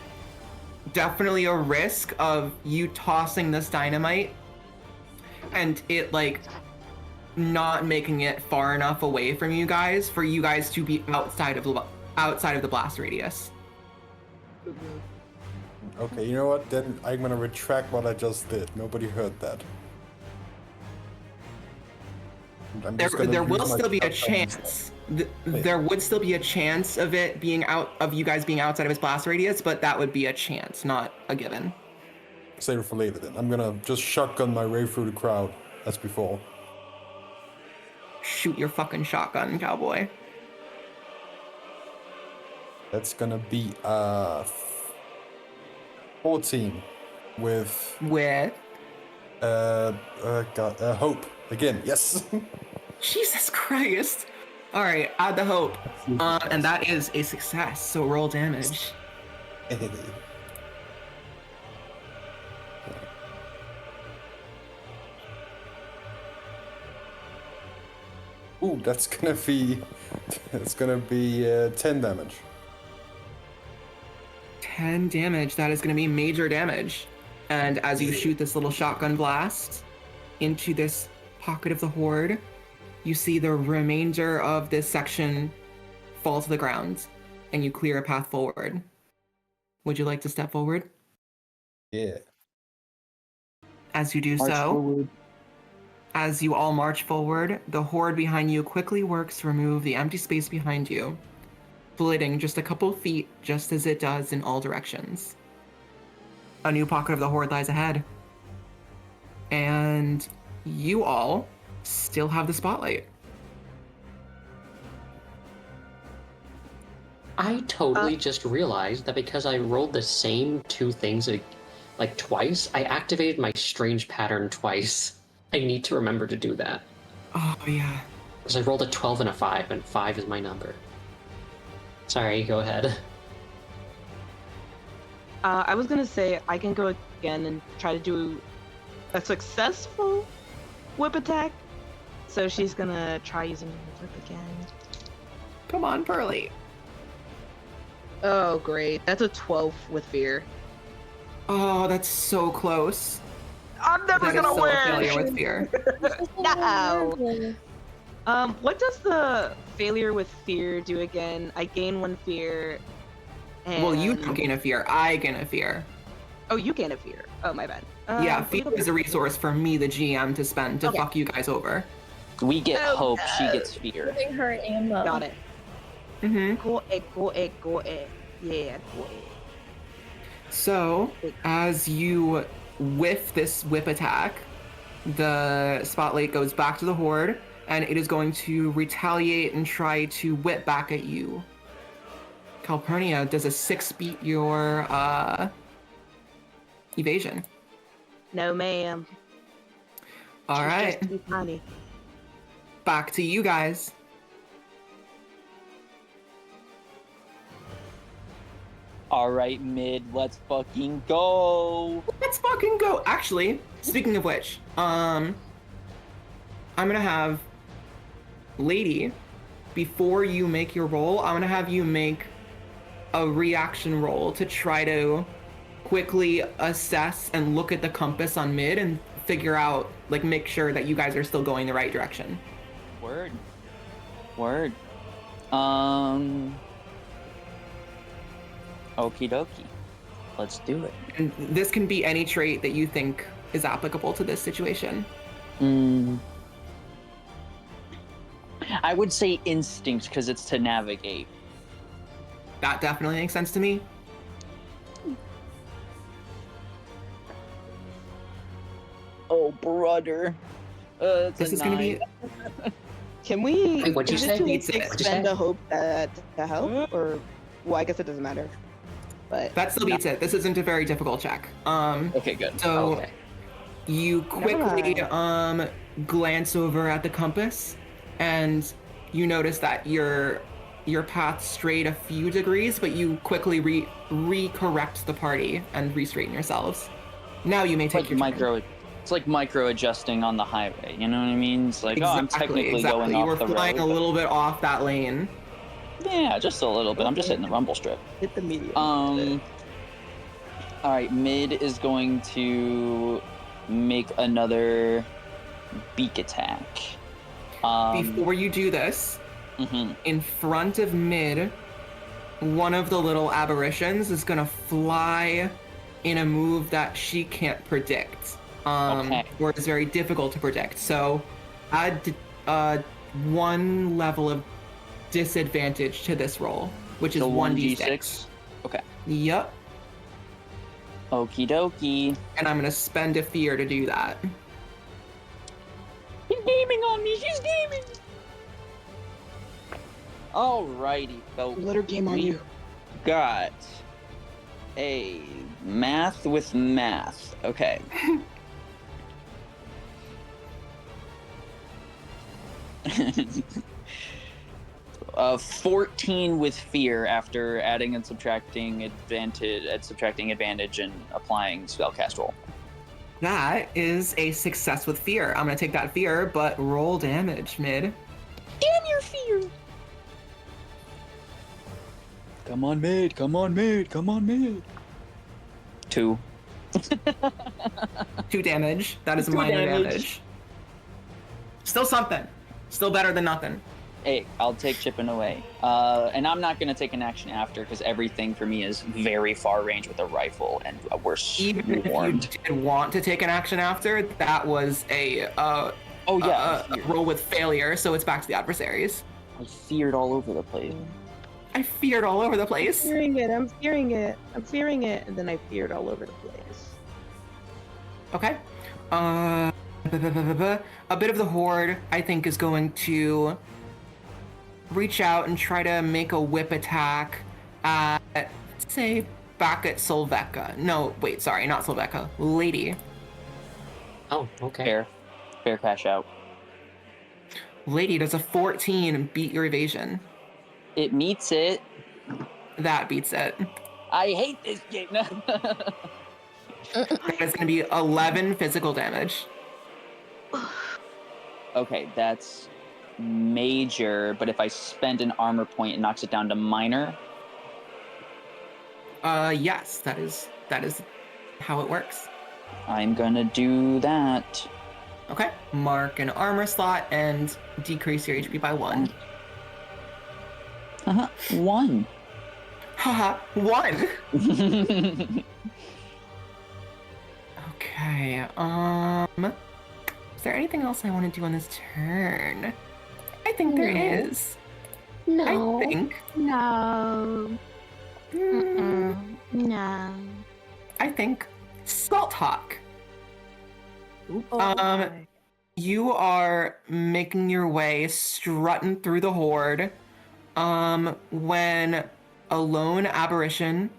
definitely a risk of you tossing this dynamite and it like not making it far enough away from you guys for you guys to be outside of the blast radius.
Okay, you know what? Then I'm gonna retract what I just did. Nobody heard that. I'm just gonna
There
use
will
my
still be a
shotgun instead.
chance. There would still be a chance of it being of you guys being outside of his blast radius, but that would be a chance, not a given.
Save it for later then. I'm gonna just shotgun my way through the crowd as before.
Shoot your fucking shotgun, cowboy.
That's gonna be 14 with
With
hope again. Yes.
Jesus Christ. All right, add the hope, and that is a success. So roll damage.
Ooh, that's gonna be 10 damage.
10 damage. That is going to be major damage. And as you shoot this little shotgun blast into this pocket of the horde, you see the remainder of this section fall to the ground, and you clear a path forward. Would you like to step forward?
Yeah.
As you do
March
so,
forward.
as you all march forward, the horde behind you quickly works to remove the empty space behind you, splitting just a couple feet just as it does in all directions. A new pocket of the horde lies ahead. And you all still have the spotlight.
I totally just realized that because I rolled the same two things like twice, I activated my strange pattern twice. I need to remember to do that.
Oh, yeah.
Because I rolled a 12 and a 5, and 5 is my number. Sorry, go ahead.
I was gonna say I can go again and try to do a successful whip attack. So she's gonna try using whip again.
Come on, Pearly.
Oh, great. That's a 12 with fear.
Oh, that's so close.
I'm never
That is
gonna
still a failure
win!
with fear.
No! What does the failure with fear do again? I gain 1 fear. And...
Well, you don't gain a fear. I gain a fear.
Oh, you gain a fear. Oh, my bad.
Yeah, fear is a resource for me, the GM, to spend to
Okay.
fuck you guys over.
We get
Oh,
hope, she
no.
gets fear.
Giving her ammo.
Got it.
Mm-hmm.
Go it. Yeah, go it.
So, as you whiff this whip attack, the spotlight goes back to the horde, and it is going to retaliate and try to whip back at you. Calpurnia, does a 6 beat your evasion?
No, ma'am.
All
She's
right,
just too tiny.
back to you guys.
Alright, mid, let's fucking go!
Let's fucking go. Actually, Speaking of which, I'm gonna have Lady, before you make your roll, I'm gonna have you make a reaction roll to try to quickly assess and look at the compass on mid and figure out, like, make sure that you guys are still going the right direction.
Word. Okie dokie. Let's do it.
And this can be any trait that you think is applicable to this situation.
I would say instinct because it's to navigate.
That definitely makes sense to me.
Oh, brother.
This is going to be...
Can we?
Wait, what'd you say?
Need to
What'd
you
expend
say?
a hope to help, or well, I guess it doesn't matter. But
That still beats it. This isn't a very difficult check.
Okay, good.
So
Okay.
you quickly glance over at the compass, and you notice that your path strayed a few degrees, but you quickly re-correct the party and re-straighten yourselves. Now you may take your turn.
It's like micro adjusting on the highway. You know what I mean? It's like, I'm technically going
You
off
were
the
flying
road.
a little bit off that lane.
Yeah, just a little bit. I'm just hitting the rumble strip.
hit the medium.
All right, mid is going to make another beak attack.
Before you do this, in front of mid, one of the little aberrations is gonna fly in a move that she can't predict. Or is very difficult to predict. So add 1 level of disadvantage to this roll, which is 1d6.
Okay.
Yup.
Okie dokie.
And I'm gonna spend a fear to do that.
She's gaming on me. She's gaming. Alrighty, folks.
Let her game on you.
Got a math with math. Okay. 14 with fear after adding and subtracting advantage and applying spellcast roll.
That is a success with fear. I'm gonna take that fear, but roll damage, mid.
Damn your fear! Come on, mid. 2.
2 damage. That is minor damage. Still something. Still better than nothing.
Hey, I'll take chipping away. And I'm not going to take an action after because everything for me is very far range with a rifle, and we're
Even if you
swarmed.
did want to take an action after, that was a roll with failure, so it's back to the adversaries.
I feared all over the place.
I feared all over the place.
I'm fearing it, and then I feared all over the place.
Okay. A bit of the horde, I think, is going to reach out and try to make a whip attack at, say, back at Solveka. No, wait, sorry, not Solveka. Lady.
Oh, okay.
Fair crash out.
Lady, does a 14 beat your evasion?
It meets it.
That beats it.
I hate this game.
That is going to be 11 physical damage.
Okay, that's major, but if I spend an armor point, it knocks it down to minor.
Yes, that is how it works.
I'm gonna do that.
Okay, mark an armor slot and decrease your HP by 1.
1.
Haha, 1! Okay, is there anything else I want to do on this turn? I think there is.
No.
I think.
No. No.
I think Salt Hawk. You are making your way, strutting through the horde, when a lone aberration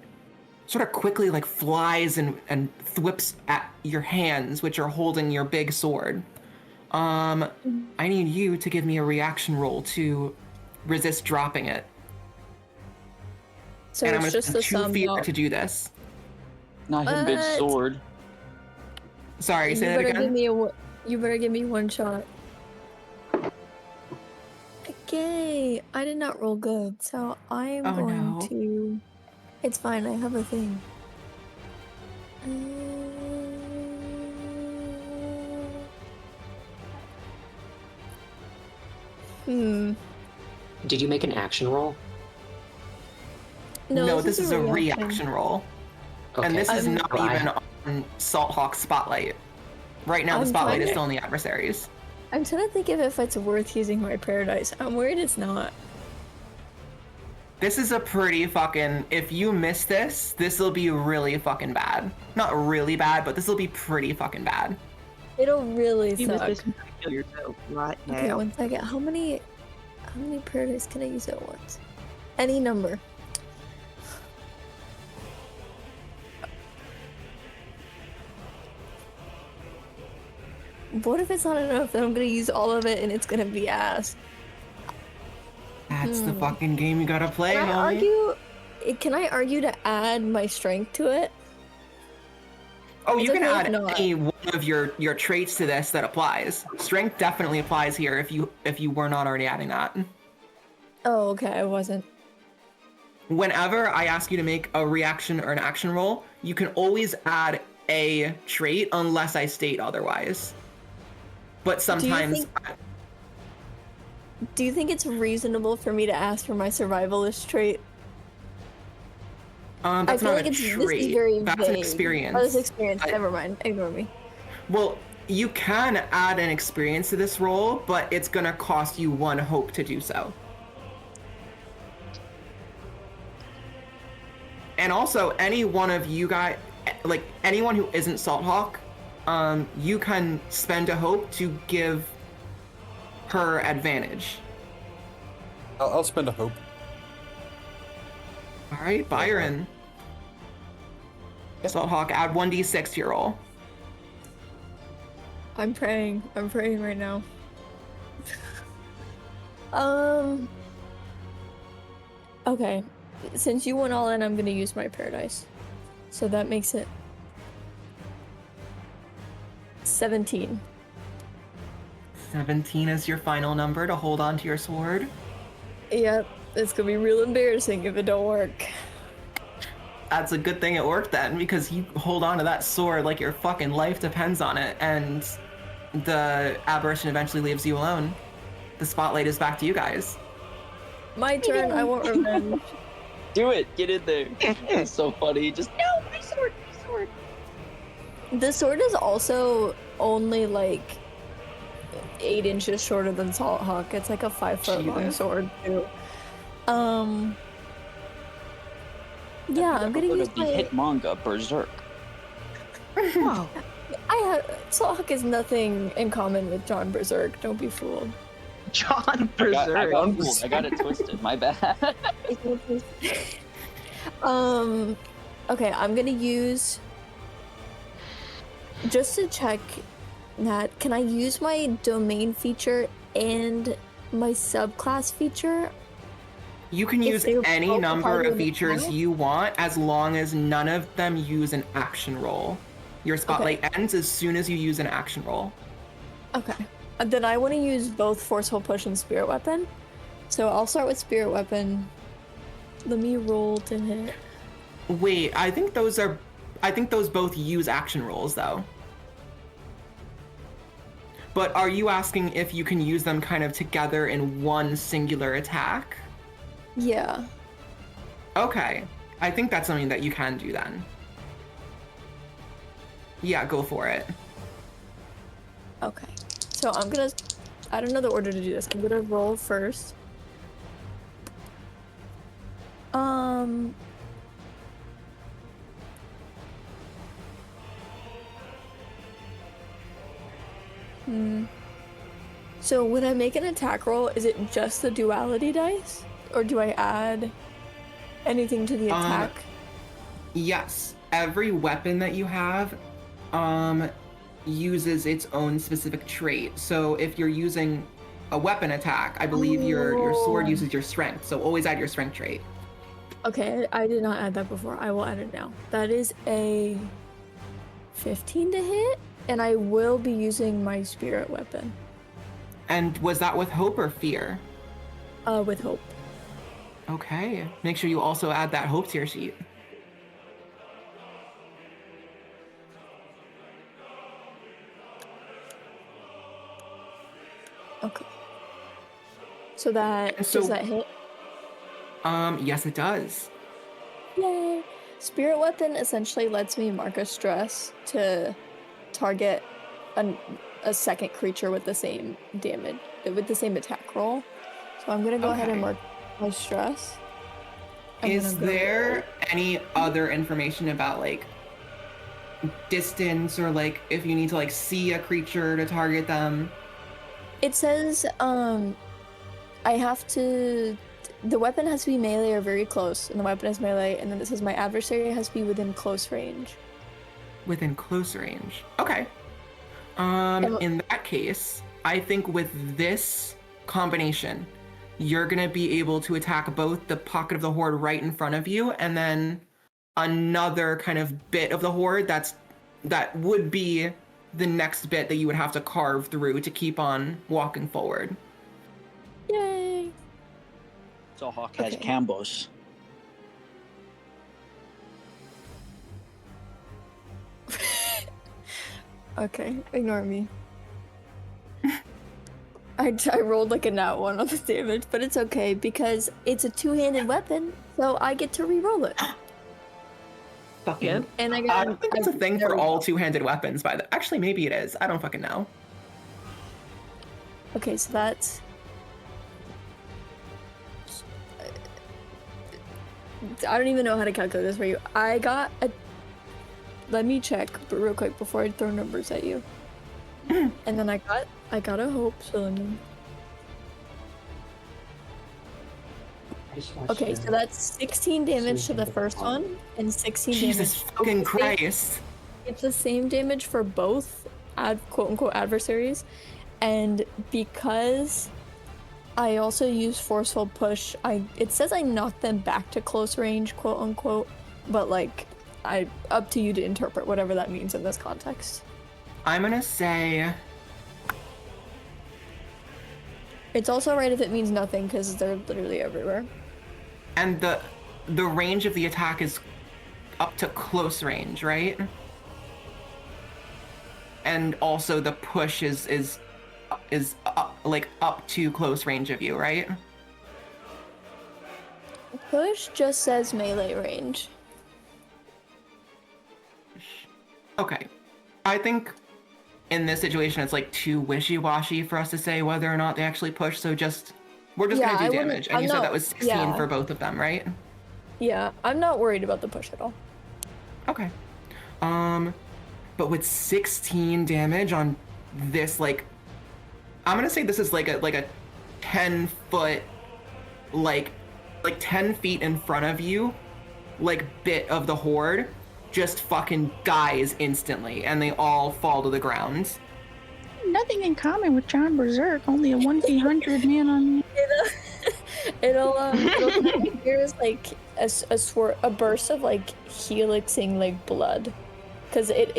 sort of quickly flies and thwips at your hands, which are holding your big sword. I need you to give me a reaction roll to resist dropping it.
So
And I'm
it's
gonna
just the
spend 2
sum.
fear to do this.
Not his big
What?
sword.
Sorry, say
you
that
better
again.
give me you better give me one shot. Okay, I did not roll good, so I am
Oh,
going
no.
to. It's fine. I have a thing.
Did you make an action roll?
No, this is a reaction roll.
Okay.
And this is
I'm-
not
Well,
even on Salthawk's spotlight. Right now, the
I'm
spotlight is
trying to-
still on the adversaries.
I'm trying to think of if it's worth using my paradise. I'm worried it's not.
This is a pretty fucking. If you miss this, this will be really fucking bad. Not really bad, but this will be pretty fucking bad.
It'll really
You missed
suck.
this, you gotta kill yourself right now.
Okay, one second. How many paradise can I use at once? Any number. What if it's not enough? Then I'm gonna use all of it and it's gonna be ass.
That's the fucking game you gotta play,
Can I
homie.
argue? Can I argue to add my strength to it?
Oh,
It's
you can
okay if
add
not.
any one of your traits to this that applies. Strength definitely applies here if you were not already adding that.
Oh, okay. I wasn't.
Whenever I ask you to make a reaction or an action roll, you can always add a trait unless I state otherwise. But sometimes
Do you think it's reasonable for me to ask for my survivalist trait?
that's
I feel
not
like
a
this is
trait.
very
That's
vague.
an experience.
Oh, this experience.
I-
Never mind. Ignore me.
Well, you can add an experience to this roll, but it's gonna cost you 1 hope to do so. And also, any one of you guys, like anyone who isn't Salthawk, you can spend a hope to give her advantage.
I'll spend a hope.
All right, Byron. Salthawk, add 1d6 to your roll.
I'm praying. I'm praying right now. Okay. Since you went all in, I'm gonna use my paradise. So that makes it 17.
17 is your final number to hold on to your sword.
Yep. It's gonna be real embarrassing if it don't work.
That's a good thing it worked then, because you hold on to that sword like your fucking life depends on it, and the aberration eventually leaves you alone. The spotlight is back to you guys.
My turn. I want revenge.
Do it. Get in there. It's so funny. Just no, my sword, my sword.
The sword is also only like 8 inches shorter than Salthawk. It's like a 5-foot long
Jesus.
sword too. Yeah, I'm gonna
Episode
use
of the
my.
hit manga Berserk.
Wow.
Salthawk has nothing in common with John Berserk. Don't be fooled.
John
I
Berserk.
got fooled. I got it twisted. My bad.
Okay, I'm gonna use. Just to check that, can I use my domain feature and my subclass feature?
You can
If
use
they're
any
both
number
part
of
of the
features
class?
you want, as long as none of them use an action roll. Your spotlight ends as soon as you use an action roll.
Okay. Then I want to use both Forceful Push and Spirit Weapon. So I'll start with Spirit Weapon. Let me roll to hit.
Wait, I think those both use action rolls though. But are you asking if you can use them kind of together in one singular attack?
Yeah.
Okay. I think that's something that you can do then. Yeah, go for it.
Okay. So I'm gonna. I don't know the order to do this. I'm gonna roll first. So when I make an attack roll, is it just the duality dice? Or do I add anything to the attack?
Yes, every weapon that you have uses its own specific trait. So if you're using a weapon attack, I believe your sword
Oh.
uses your strength. So always add your strength trait.
Okay, I did not add that before. I will add it now. That is a 15 to hit? And I will be using my spirit weapon.
And was that with hope or fear?
With hope.
Okay. Make sure you also add that hope to your sheet.
Okay. So that
And so-
does that hit?
Yes, it does.
Yay! Spirit weapon essentially lets me mark a stress to target a second creature with the same damage, with the same attack roll. So I'm gonna go ahead and
Okay.
mark my stress. I'm
Is
gonna go-
there any other information about like distance or like if you need to like see a creature to target them?
It says I have to. The weapon has to be melee or very close, and the weapon is melee, and then it says my adversary has to be within close range.
Within close range. Okay.
And-
In that case, I think with this combination, you're gonna be able to attack both the pocket of the horde right in front of you, and then another kind of bit of the horde that would be the next bit that you would have to carve through to keep on walking forward.
Yay!
So Hawk has
Okay.
combos.
Okay, ignore me. I rolled like a nat 1 on the damage, but it's okay because it's a two-handed weapon, so I get to re-roll it.
Fucking.
Yeah.
And I
I
got.
don't think it's a thing
there
for
we
all
go.
two-handed weapons. Actually, maybe it is. I don't fucking know.
Okay, so that's. I don't even know how to calculate this for you. I got a. Let me check, but real quick before I throw numbers at you. And then I got a hope, so let me. Okay, so that's 16 damage to the first one, and 16
Jesus
damage.
fucking Christ.
It's the same damage for both quote unquote adversaries, and because I also use forceful push, it says I knock them back to close range, quote unquote, but like up to you to interpret whatever that means in this context.
I'm gonna say
It's also right if it means nothing because they're literally everywhere.
and the range of the attack is up to close range, right? And also the push is up, like up to close range of you, right?
Push just says melee range.
Okay. I think in this situation it's like too wishy-washy for us to say whether or not they actually push, so we're just
Yeah,
gonna
I
do
wouldn't-
damage. And
I'm
you said
not-
that was 16
yeah.
for both of them, right?
Yeah, I'm not worried about the push at all.
Okay. But with 16 damage on this, like, I'm gonna say this is like a 10-foot, like 10 feet in front of you, like bit of the horde, just fucking dies instantly, and they all fall to the ground.
Nothing in common with John Berserk, only a 1v100 man on me.
It'll there's like a burst of like helixing like blood, because it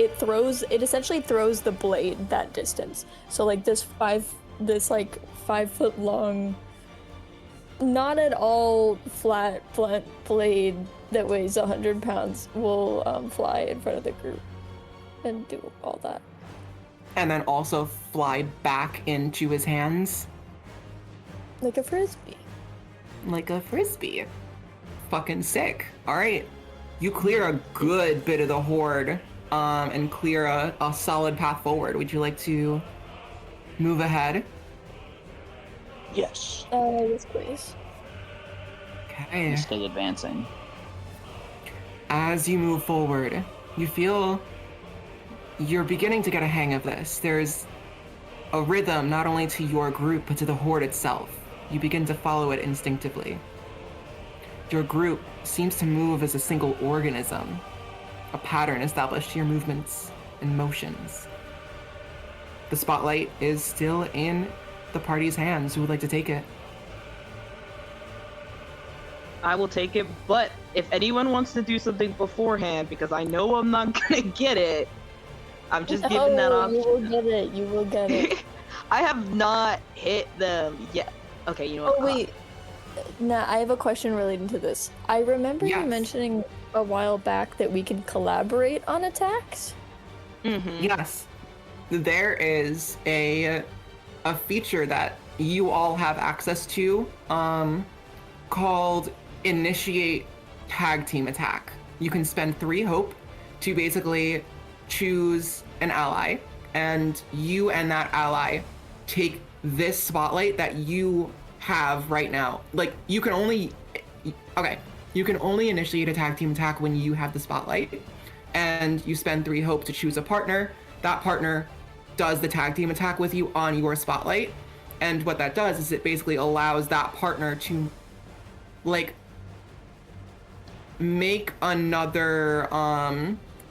essentially throws the blade that distance. So like this 5 foot long, not at all flat blunt blade that weighs 100 pounds will fly in front of the group and do all that.
And then also fly back into his hands
Like a frisbee.
like a frisbee. Fucking sick. All right. You clear a good bit of the horde and clear a solid path forward. Would you like to move ahead?
Yes.
Yes, please.
Okay.
Stay advancing.
As you move forward, you feel you're beginning to get a hang of this. There's a rhythm not only to your group, but to the horde itself. You begin to follow it instinctively. Your group seems to move as a single organism, a pattern established to your movements and motions. The spotlight is still in the party's hands. Who would like to take it?
I will take it, but if anyone wants to do something beforehand, because I know I'm not gonna get it, I'm just giving that option.
You will get it. You will get it.
I have not hit them yet. Okay, you know what?
Oh wait, Nah, I have a question relating to this. I remember you
Yes.
mentioning a while back that we can collaborate on attacks.
Mm-hmm.
Yes, there is a feature that you all have access to, called Initiate Tag Team Attack. You can spend 3 hope to basically choose an ally, and you and that ally take this spotlight that you have right now. Like, you can only initiate a tag team attack when you have the spotlight, and you spend 3 hope to choose a partner. That partner does the tag team attack with you on your spotlight, and what that does is it basically allows that partner to, like, make another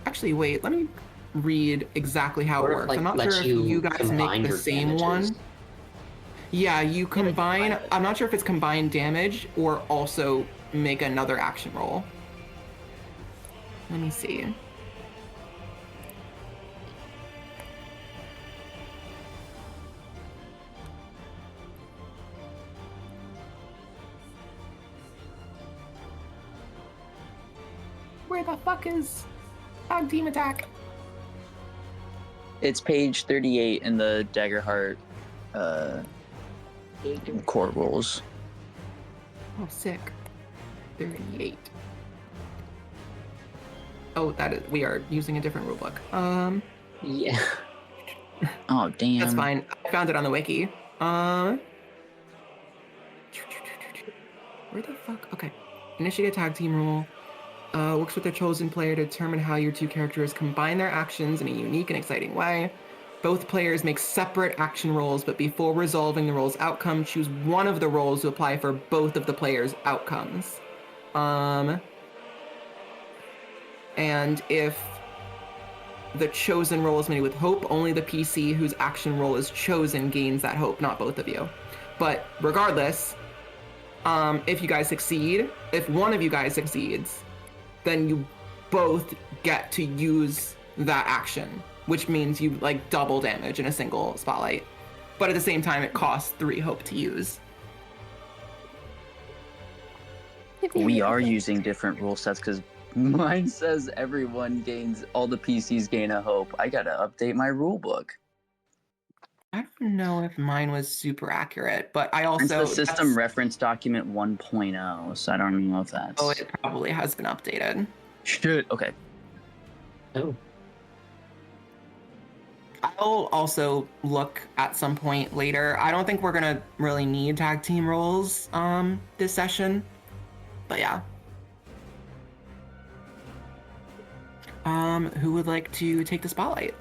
actually wait, let me read exactly how it
Or,
works.
like,
I'm not
lets
sure if
you
you guys
combine
make the
your
same
damages.
one. Yeah, you combine.
combine it.
I'm not sure if it's combined damage or also make another action roll. Let me see. Where the fuck is tag team attack?
It's page 38 in the Daggerheart core rules.
Oh, sick. 38. Oh, that is. We are using a different rulebook.
Yeah.
Oh, damn.
That's fine. I found it on the wiki. Where the fuck? Okay. Initiate a tag team rule. Works with the chosen player to determine how your 2 characters combine their actions in a unique and exciting way. Both players make separate action rolls, but before resolving the roll's outcome, choose one of the rolls to apply for both of the players' outcomes. And if the chosen roll is made with hope, only the PC whose action roll is chosen gains that hope, not both of you. But regardless, if you guys succeed, if one of you guys succeeds, then you both get to use that action, which means you like double damage in a single spotlight. But at the same time, it costs 3 hope to use.
We are using different rule sets because mine says everyone gains, all the PCs gain a hope. I gotta update my rule book.
I don't know if mine was super accurate, but I
It's
also
the system reference document 1.0, so I don't know if that's.
Oh, it probably has been updated.
Should okay.
Oh.
I'll also look at some point later. I don't think we're gonna really need tag team roles this session, but yeah. Who would like to take the spotlight?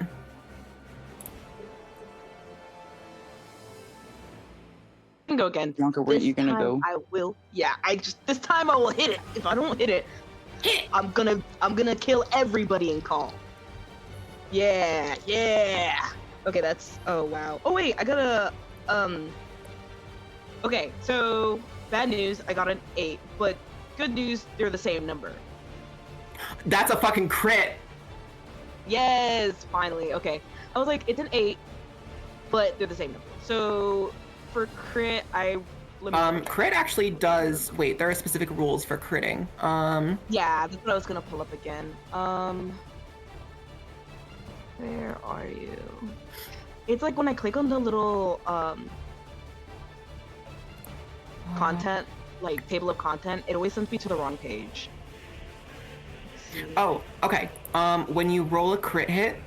I can go again.
Wonka, where are you gonna
This
go?
time I will. Yeah, this time I will hit it. If I don't hit it, I'm gonna kill everybody in call. Yeah, yeah. Okay, that's. Oh wow. Oh wait, I got a. Okay, so bad news. I got an 8, but good news. They're the same number.
That's a fucking crit.
Yes, finally. Okay, I was like, it's an 8, but they're the same number. So for crit,
Crit actually does. Wait, there are specific rules for critting.
Yeah, that's what I was gonna pull up again. Where are you? It's like when I click on the little content, like table of content, it always sends me to the wrong page.
Oh, okay. When you roll a crit hit,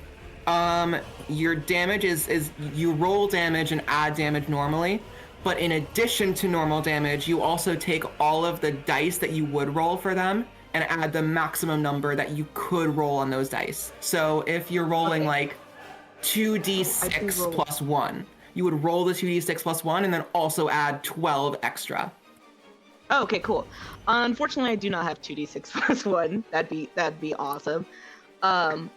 your damage is you roll damage and add damage normally, but in addition to normal damage, you also take all of the dice that you would roll for them and add the maximum number that you could roll on those dice. So if you're rolling like 2d6 plus 1, you would roll the 2d6 plus 1 and then also add 12 extra.
Oh, okay, cool. Unfortunately, I do not have 2d6 plus 1. That'd be awesome. Oh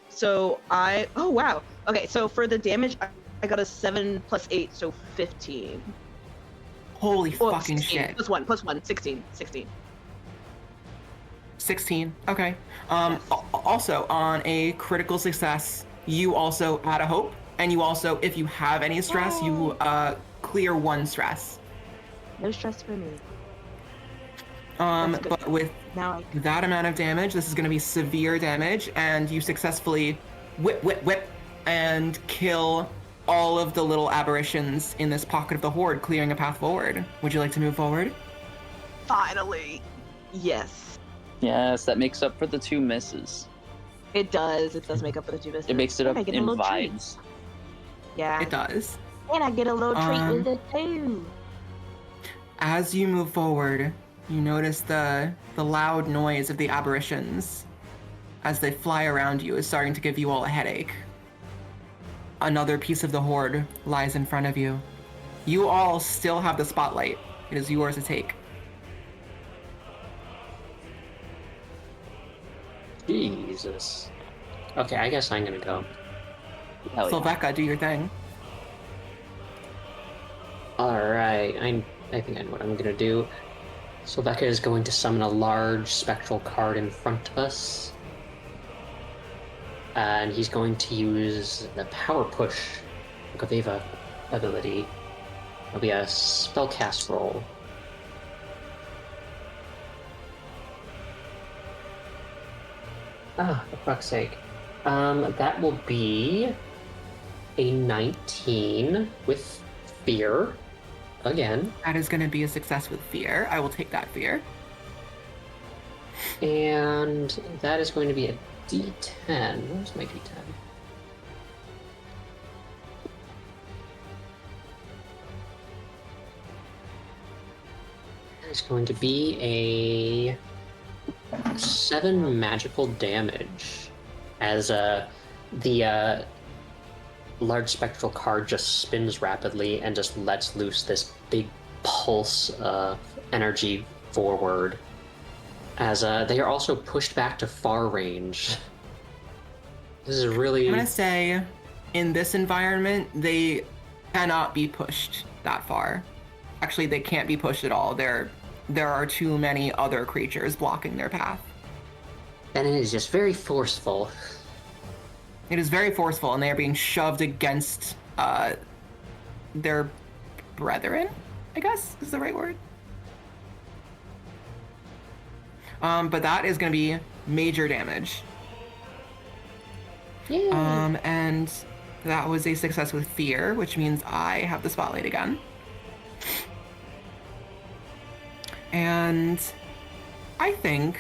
wow. Okay, so for the damage, I got a 7 plus 8, so 15.
Holy
Oh,
fucking
16,
shit.
plus 1, 16.
16. Okay. Also, on a critical success, you also add a hope, and you also, if you have any stress, you clear 1 stress.
No stress for me. That's good.
But with
Now I
that amount of damage, this is going to be severe damage, and you successfully whip, and kill all of the little aberrations in this pocket of the horde, clearing a path forward. Would you like to move forward?
finally. Yes.
Yes, that makes up for the 2 misses.
It does. It does make up for the 2 misses.
It makes it
And
up
I get a
in
little treat.
vibes.
Yeah.
It does.
And I get a little treat with it too.
As you move forward, you notice the loud noise of the aberrations as they fly around you is starting to give you all a headache. Another piece of the horde lies in front of you. You all still have the spotlight. It is yours to take.
Jesus. Okay, I guess I'm gonna go.
Hell yeah.
Sylveka, do your thing.
Alright, I think I know what I'm gonna do. Sylveka is going to summon a large spectral card in front of us. And he's going to use the Power Push Gaveva ability. It'll be a spellcast roll. Ah, for fuck's sake. That will be a 19 with fear. Again.
That is going to be a success with fear. I will take that fear.
And that is going to be a D10. Where's my D10? It's going to be a 7 magical damage as the large spectral card just spins rapidly and just lets loose this big pulse of energy forward as they are also pushed back to far range. This is really...
I'm going to say, in this environment, they cannot be pushed that far. Actually, they can't be pushed at all. There are too many other creatures blocking their path.
And it is just very forceful.
It is very forceful, and they are being shoved against their brethren, I guess is the right word. But that is going to be major damage.
Yeah.
And that was a success with fear, which means I have the spotlight again. And I think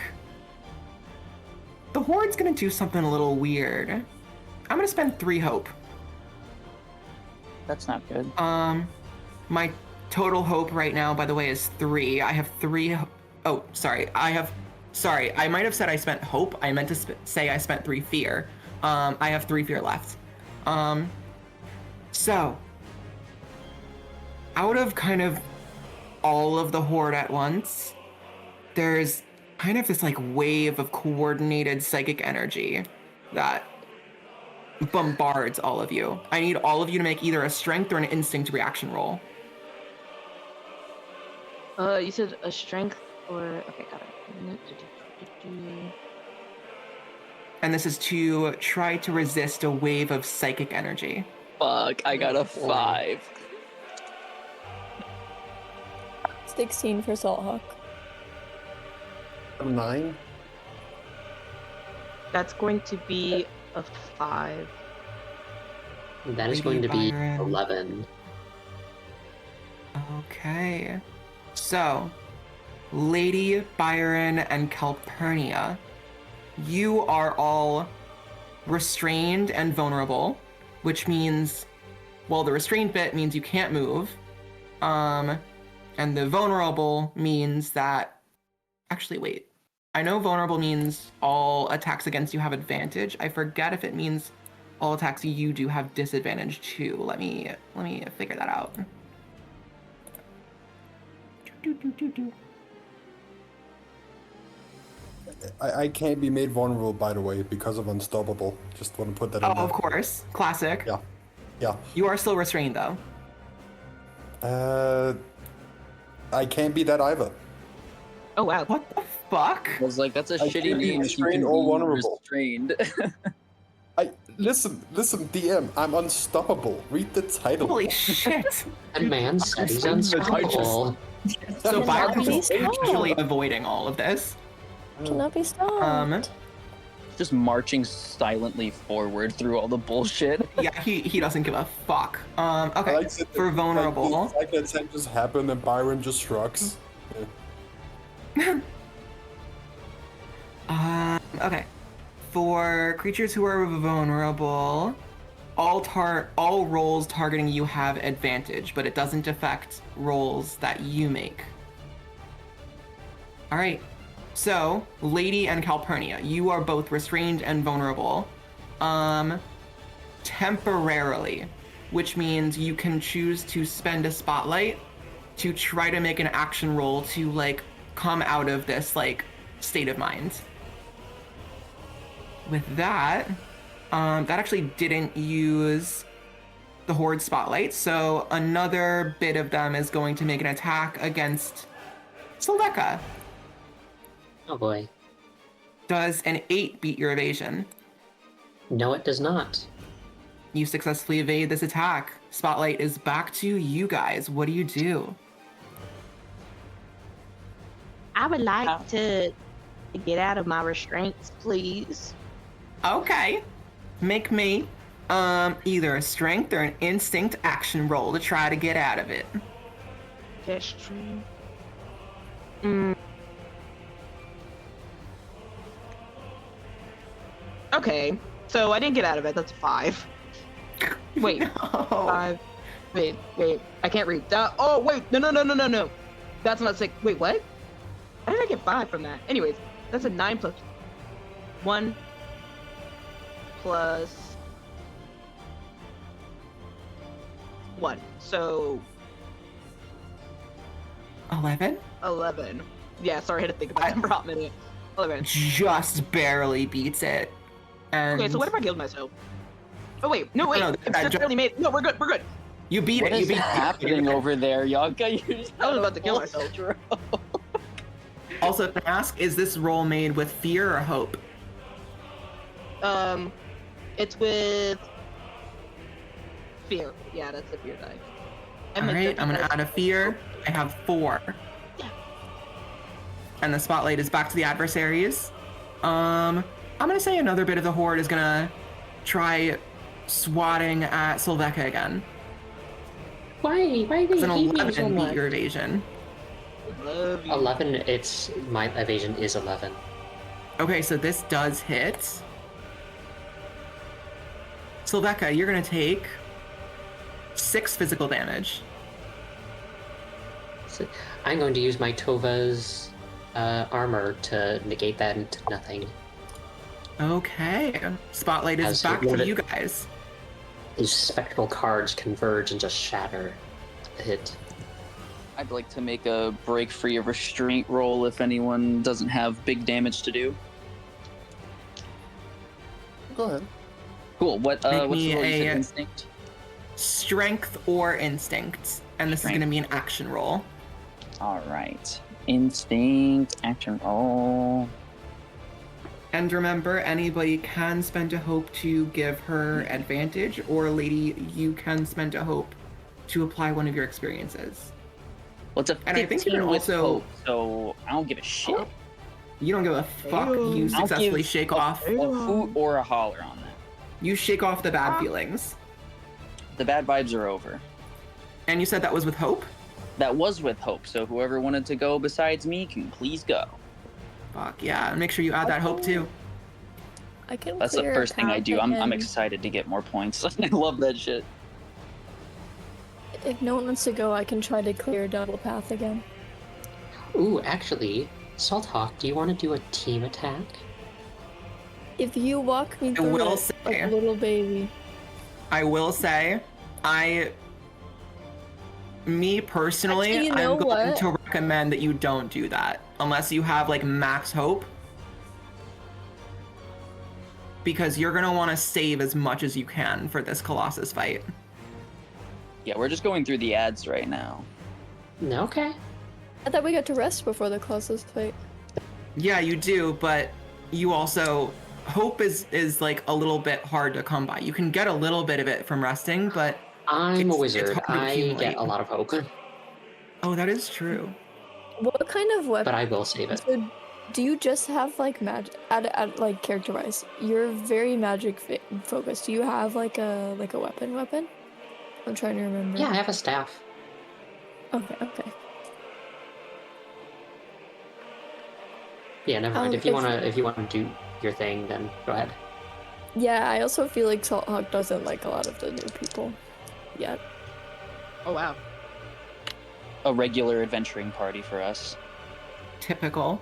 the horde's going to do something a little weird. I'm going to spend 3 hope.
That's not good.
My total hope right now, by the way, is 3. I have 3. Oh, sorry. Sorry, I might have said I spent hope. I meant to say I spent 3 fear. I have 3 fear left. So, out of kind of all of the horde at once, there's kind of this like wave of coordinated psychic energy that bombards all of you. I need all of you to make either a strength or an instinct reaction roll.
You said a strength or... Okay, got it.
And this is to try to resist a wave of psychic energy.
Fuck, I got a 5.
16 for Salthawk.
9.
That's going to be a 5.
That is
Lady
going to be
Byron.
11.
Okay. So, Lady Byron and Calpurnia, you are all restrained and vulnerable, which means, well, the restrained bit means you can't move. And the vulnerable means that, actually, wait. I know vulnerable means all attacks against you have advantage. I forget if it means all attacks you do have disadvantage too. Let me figure that out.
I can't be made vulnerable, by the way, because of unstoppable. Just want to put that in
Oh,
there.
of course. Classic.
Yeah.
You are still restrained, though.
I can't be that either.
Oh, wow.
What the fuck?
I was like, that's a
I
shitty
can't be
name if you
restrained
can
or
be
vulnerable.
restrained.
Listen, DM, I'm unstoppable. Read the title.
Holy shit!
A man said he's
I've just-
unstoppable.
So
Cannot
Byron's
be
just actually
stopped.
avoiding all of this.
Cannot be stopped.
Just marching silently forward through all the bullshit.
Yeah, he doesn't give a fuck.
I
Okay,
like that
for vulnerable.
Like that thing just happened and Byron just shrugs.
Okay. For creatures who are vulnerable, all rolls targeting you have advantage, but it doesn't affect rolls that you make. All right. So, Lady and Calpurnia, you are both restrained and vulnerable. Temporarily, which means you can choose to spend a spotlight to try to make an action roll to like come out of this like state of mind. With that, that actually didn't use the horde spotlight, so another bit of them is going to make an attack against Soleka.
Oh boy.
Does an 8 beat your evasion?
No, it does not.
You successfully evade this attack. Spotlight is back to you guys. What do you do?
I would like to get out of my restraints, please.
Okay. Make me either a strength or an instinct action roll to try to get out of it.
That's true. Okay, so I didn't get out of it. That's a 5. Wait,
No.
5. Wait. I can't read. Oh, wait. No. That's not 6. Wait, what? How did I get 5 from that? Anyways, that's a 9 plus 1 plus 1. So
11?
11. Yeah, sorry, I had to think about that for a hot minute. 11.
Just barely beats it. And
Okay, so what if I killed myself? Oh wait, no wait,
No,
it's
that
just barely made. No, we're good.
you beat
What
it. You
is
beat
happening
it.
over there, Yonka?
I was about to kill myself.
Also, can I ask, is this roll made with fear or hope?
It's with fear. Yeah, that's the fear die.
All right, I'm gonna add a fear. I have 4.
Yeah.
And the spotlight is back to the adversaries. I'm gonna say another bit of the horde is gonna try swatting at Solveka again.
Why? Why do
It's
they
an
hate me
11
so
beat
much?
your evasion.
Love you.
11, it's my evasion is 11.
Okay, so this does hit. Solveka, you're gonna take 6 physical damage.
So I'm going to use my Tova's armor to negate that into nothing.
Okay. Spotlight is
As
back
one
to
of-
you guys.
These spectral cards converge and just shatter the hit.
I'd like to make a break free of restraint roll if anyone doesn't have big damage to do.
Go ahead.
Cool. What's
Make
the roll?
me
You said
a-
instinct?
Strength or instinct. And this is
Strength.
gonna be an action roll.
All right. Instinct, action roll.
And remember, anybody can spend a hope to give her advantage, or Lady, you can spend a hope to apply one of your experiences.
Well, it's a
And I think
15
you're
with
also-
hope, so I don't give a shit.
You don't give a fuck. You
I'll
successfully
give
shake
a
off.
hoot or a holler on that.
You shake off the bad feelings.
The bad vibes are over.
And you said that was with hope?
That was with hope, so whoever wanted to go besides me can please go.
Fuck yeah. And make sure you add that hope too.
I can
That's the
clear a
first thing I
path
do. I'm
again.
excited to get more points. I love that shit.
If no one wants to go, I can try to clear a double path again.
Ooh, actually, Salthawk, do you want to do a team attack?
If you walk me through
will
it
say-
like a little baby.
I will say, me personally,
Actually, you know
I'm going
what?
to recommend that you don't do that unless you have like max hope. Because you're gonna want to save as much as you can for this Colossus fight.
Yeah, we're just going through the ads right now.
Okay.
I thought we got to rest before the Colossus fight.
Yeah, you do, but you also hope is like a little bit hard to come by. You can get a little bit of it from resting, but
I'm a
it's
wizard.
hard to
I
accumulate.
get a lot of hope,
Oh, that is true.
What kind of weapon?
but I will save it.
So, do you just have like magic? Like character-wise, you're very magic focused. Do you have like a weapon? Weapon? I'm trying to remember.
Yeah, I have a staff.
Okay. Okay.
Yeah, never mind. If you wanna do your thing, then go ahead.
Yeah, I also feel like Salt Hawk doesn't like a lot of the new people yet.
Oh wow.
A regular adventuring party for us.
Typical.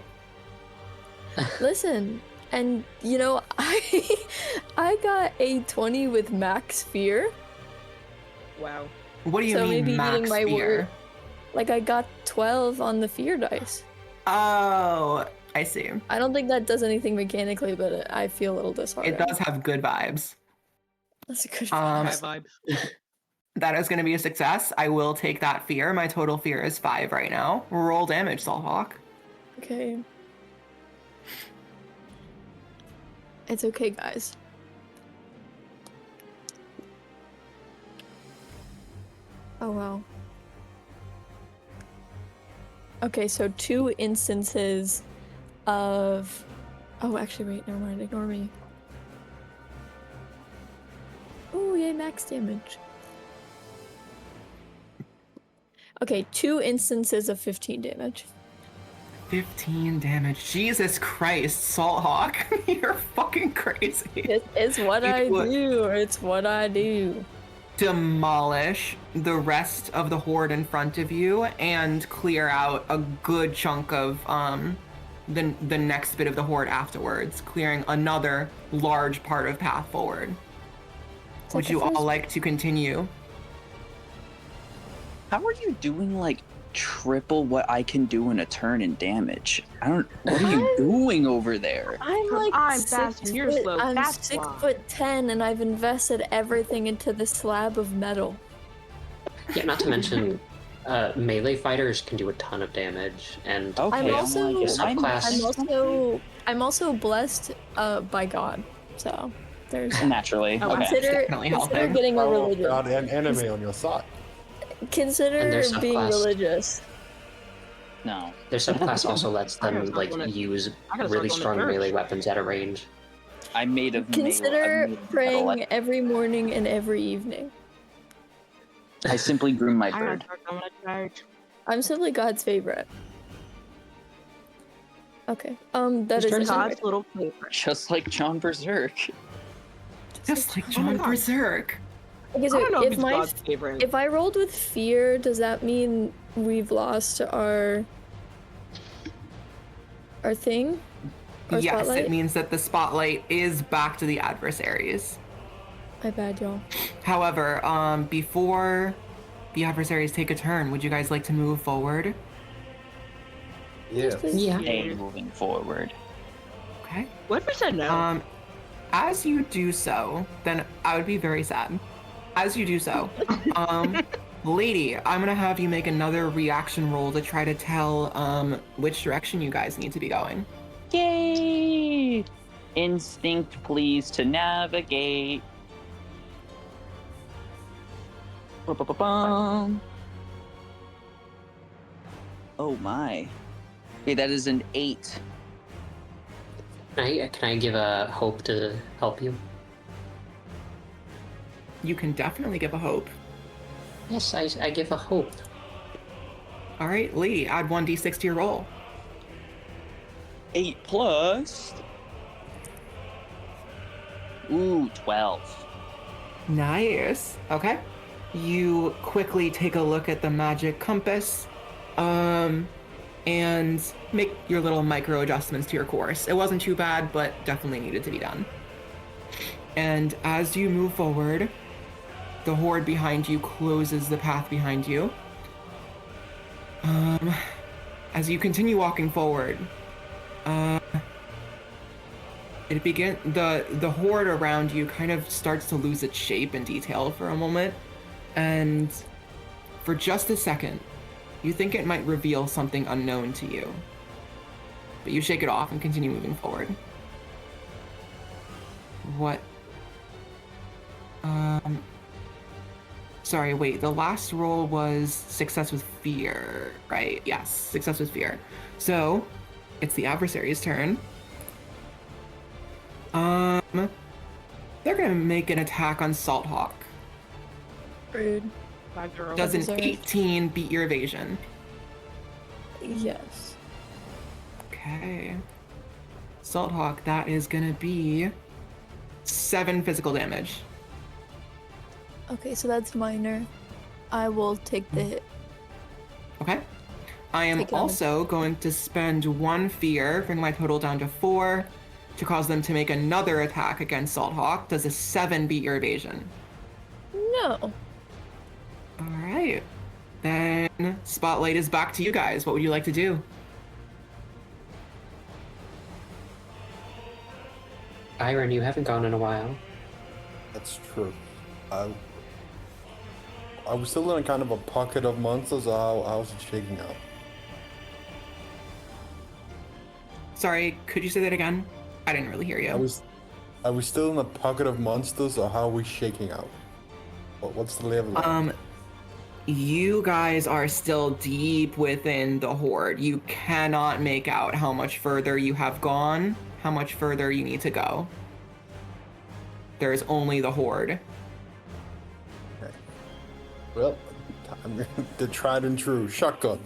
Listen, and you know, I got a 20 with max fear.
Wow.
What do you
So
mean
maybe
max
getting my
fear?
word. Like I got 12 on the fear dice.
Oh, I see.
I don't think that does anything mechanically, but I feel a little disheartened.
It does have good vibes.
That's a good.
High vibes.
That is going to be a success. I will take that fear. My total fear is 5 right now. Roll damage, Salthawk.
Okay. It's okay, guys. Oh, wow. Okay, so 2 instances of... Oh, actually, wait, never mind. Ignore me. Oh, yay, max damage. Okay, 2 instances of 15 damage.
15 damage. Jesus Christ, Salthawk. You're fucking crazy.
It's what I do. It's what I do.
Demolish the rest of the horde in front of you and clear out a good chunk of the next bit of the horde afterwards, clearing another large part of path forward. Would you all like to continue?
How are you doing like triple what I can do in a turn in damage? What are you doing over there?
I'm like
I'm
6
fast and you're
foot,
slow,
I'm
that's
6'10" and I've invested everything into this slab of metal.
Yeah, not to mention, melee fighters can do a ton of damage, and
Okay,
I'm also
subclass.
I'm also blessed by God. So there's
Naturally.
Oh,
Okay.
Definitely
consider
helping.
getting a
Oh,
religion.
God, an enemy on your side.
And
Consider
there's
being
subclass.
religious.
No.
Their subclass also lets
I gotta
them
start
like
going to-
use
I gotta start
really
going to
strong
church.
melee weapons at a range.
I made of
Consider
metal.
praying every morning and every evening.
I simply groomed my
I gotta
bird.
start going to church.
I'm simply God's favorite. Okay. That is
Just
it.
God's little favorite.
Just like John Berserk.
Just like
Oh my
John
God.
Berserk.
Okay,
I
so
don't know if
if
it's
my
God's favorite.
if I rolled with fear, does that mean we've lost our thing? Our
Yes,
spotlight?
it means that the spotlight is back to the adversaries.
My bad, y'all.
However, before the adversaries take a turn, would you guys like to move forward?
Yeah.
Yeah.
Stay moving forward.
Okay.
What if we said no?
As you do so, then I would be very sad. As you do so, lady, I'm gonna have you make another reaction roll to try to tell which direction you guys need to be going.
Yay! Instinct, please, to navigate. Ba-ba-ba-bum. Oh my. Okay, that is an 8.
Can I give a hope to help you?
You can definitely give a hope.
Yes, I give a hope.
All right, lady, add 1d6 to your roll.
8 plus. Ooh, 12.
Nice. Okay. You quickly take a look at the magic compass, and make your little micro adjustments to your course. It wasn't too bad, but definitely needed to be done. And as you move forward, the horde behind you closes the path behind you. As you continue walking forward, the horde around you kind of starts to lose its shape and detail for a moment, and for just a second, you think it might reveal something unknown to you. But you shake it off and continue moving forward. what? Sorry, wait. The last roll was success with fear, right? Yes, success with fear. So, it's the adversary's turn. They're gonna make an attack on Salthawk.
Rude.
Does an
Deserved.
18 beat your evasion?
Yes.
Okay. Salthawk, that is gonna be 7 physical damage.
Okay, so that's minor. I will take the hit.
Okay. I am
Take damage.
also going to spend 1 fear, bring my total down to 4, to cause them to make another attack against Salthawk. Does a 7 beat your evasion?
No.
Alright. Then Spotlight is back to you guys. What would you like to do?
Iron, you haven't gone in a while.
That's true. Are we still in a kind of a pocket of monsters, or how's it shaking out?
Sorry, could you say that again? I didn't really hear you.
Are we still in a pocket of monsters, or how are we shaking out? What's the level?
You guys are still deep within the horde. You cannot make out how much further you have gone, how much further you need to go. There's only the horde.
Okay. Well, the tried and true shotgun.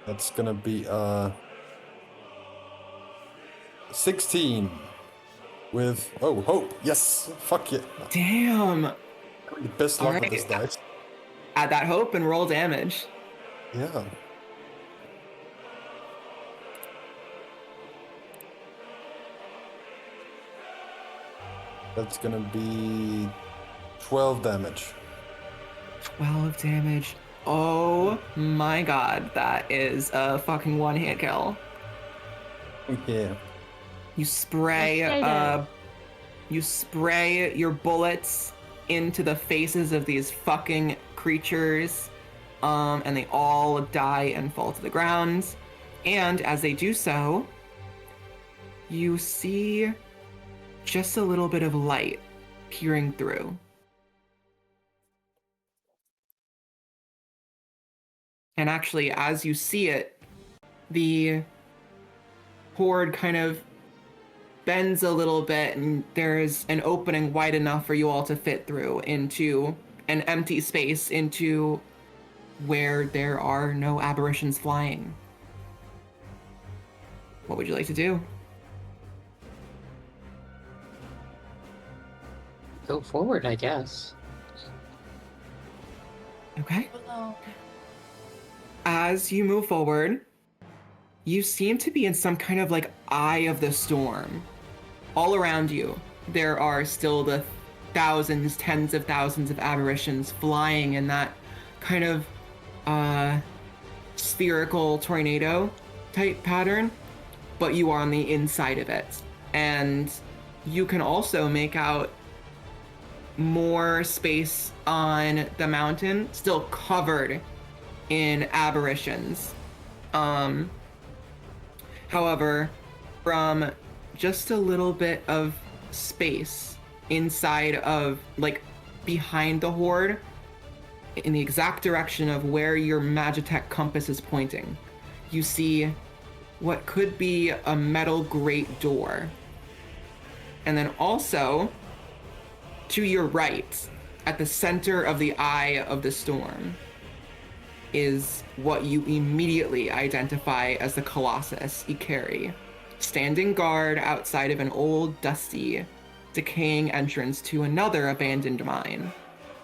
That's gonna be 16 with hope. Yes, fuck yeah.
Damn.
Having the best luck with this dice.
Add that hope and roll damage.
Yeah. That's gonna be 12 damage.
12 damage. Oh my god, that is a fucking one-hit kill.
Yeah.
You spray your bullets into the faces of these fucking creatures, and they all die and fall to the ground. And as they do so, you see just a little bit of light peering through. And actually, as you see it, the horde kind of bends a little bit, and there's an opening wide enough for you all to fit through into an empty space, into where there are no aberrations flying. What would you like to do?
Go forward, I guess.
Okay.
Oh,
As you move forward, you seem to be in some kind of like eye of the storm. All around you, there are still the thousands, tens of thousands of aberrations flying in that kind of spherical tornado type pattern, but you are on the inside of it. And you can also make out more space on the mountain, still covered in aberrations. However, from just a little bit of space inside of, like, behind the horde, in the exact direction of where your magitech compass is pointing, you see what could be a metal grate door. And then also, to your right, at the center of the eye of the storm, is what you immediately identify as the Colossus, Ikeri, standing guard outside of an old, dusty, decaying entrance to another abandoned mine,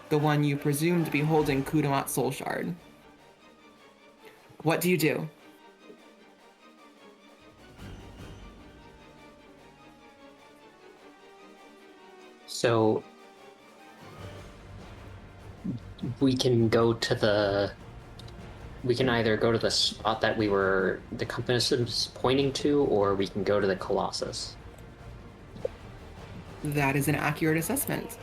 the one you presume to be holding Kudamat Soul Shard. What do you do?
So we can either go to the spot that the compass is pointing to, or we can go to the Colossus.
That is an accurate assessment.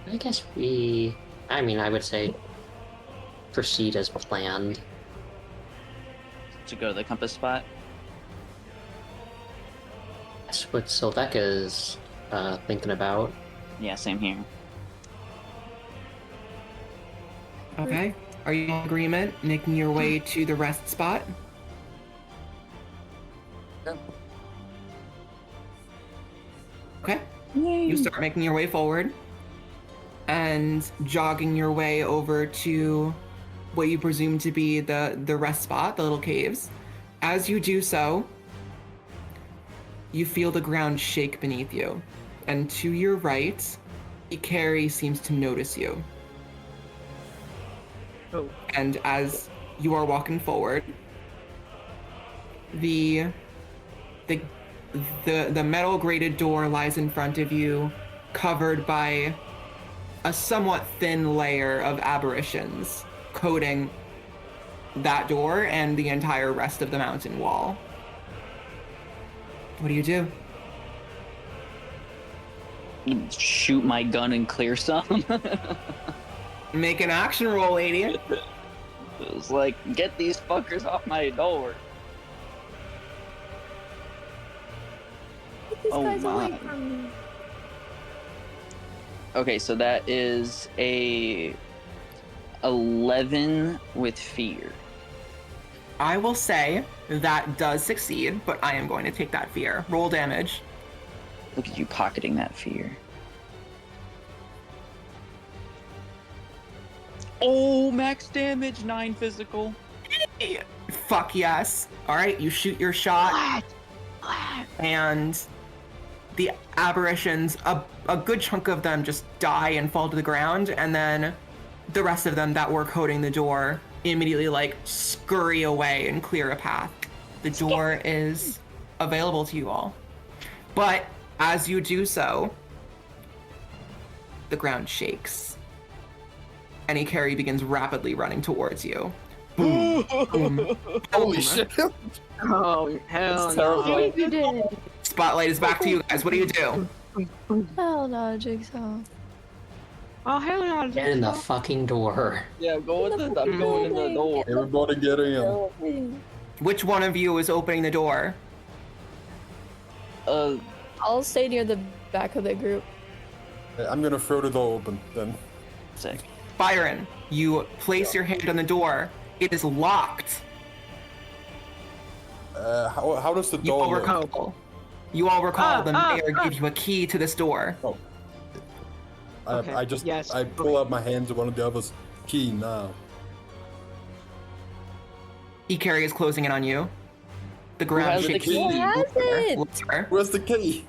I guess I would say proceed as planned.
to go to the compass spot.
That's what Sylveka is thinking about.
Yeah, same here.
Okay. Are you in agreement, making your way to the rest spot?
Yeah.
Okay.
Yay.
You start making your way forward and jogging your way over to what you presume to be the rest spot, the little caves. As you do so, you feel the ground shake beneath you. And to your right, Ikeri seems to notice you.
Oh.
And as you are walking forward, the metal grated door lies in front of you, covered by a somewhat thin layer of aberrations coating that door and the entire rest of the mountain wall. What do you do?
Shoot my gun and clear some.
Make an action roll, lady.
It was like, get these fuckers off my door.
Get these
Oh
guys away
my.
from me.
Okay, so that is a 11 with fear.
I will say that does succeed, but I am going to take that fear. Roll damage.
Look at you pocketing that fear. Oh, max damage, 9 physical.
Fuck yes. All right, you shoot your shot, and the aberrations, a good chunk of them just die and fall to the ground, and then the rest of them that were coating the door immediately like scurry away and clear a path. The door is available to you all. But as you do so, the ground shakes. And Ikeri begins rapidly running towards you. Boom, boom,
Holy
boom.
shit!
Oh, hell
That's
no.
terrible.
You did.
Spotlight is back to you guys. What do you do?
Hell no, Jigsaw.
Oh, hell no.
Get in the fucking door.
Yeah, go with it. I'm going in the door.
Everybody get in.
Which one of you is opening the door?
I'll stay near the back of the group.
I'm gonna throw the door open then.
Sick.
Byron, you place your hand on the door. It is locked.
How does the
You
door
all
look?
recall. You all recall the mayor gave you a key to this door.
Oh.
Okay, yes.
I pull out my hands and one of the others. Key now.
Ikeri is closing in on you. The ground
has the
shakes.
key? Who
has it?
Lower.
Where's the key?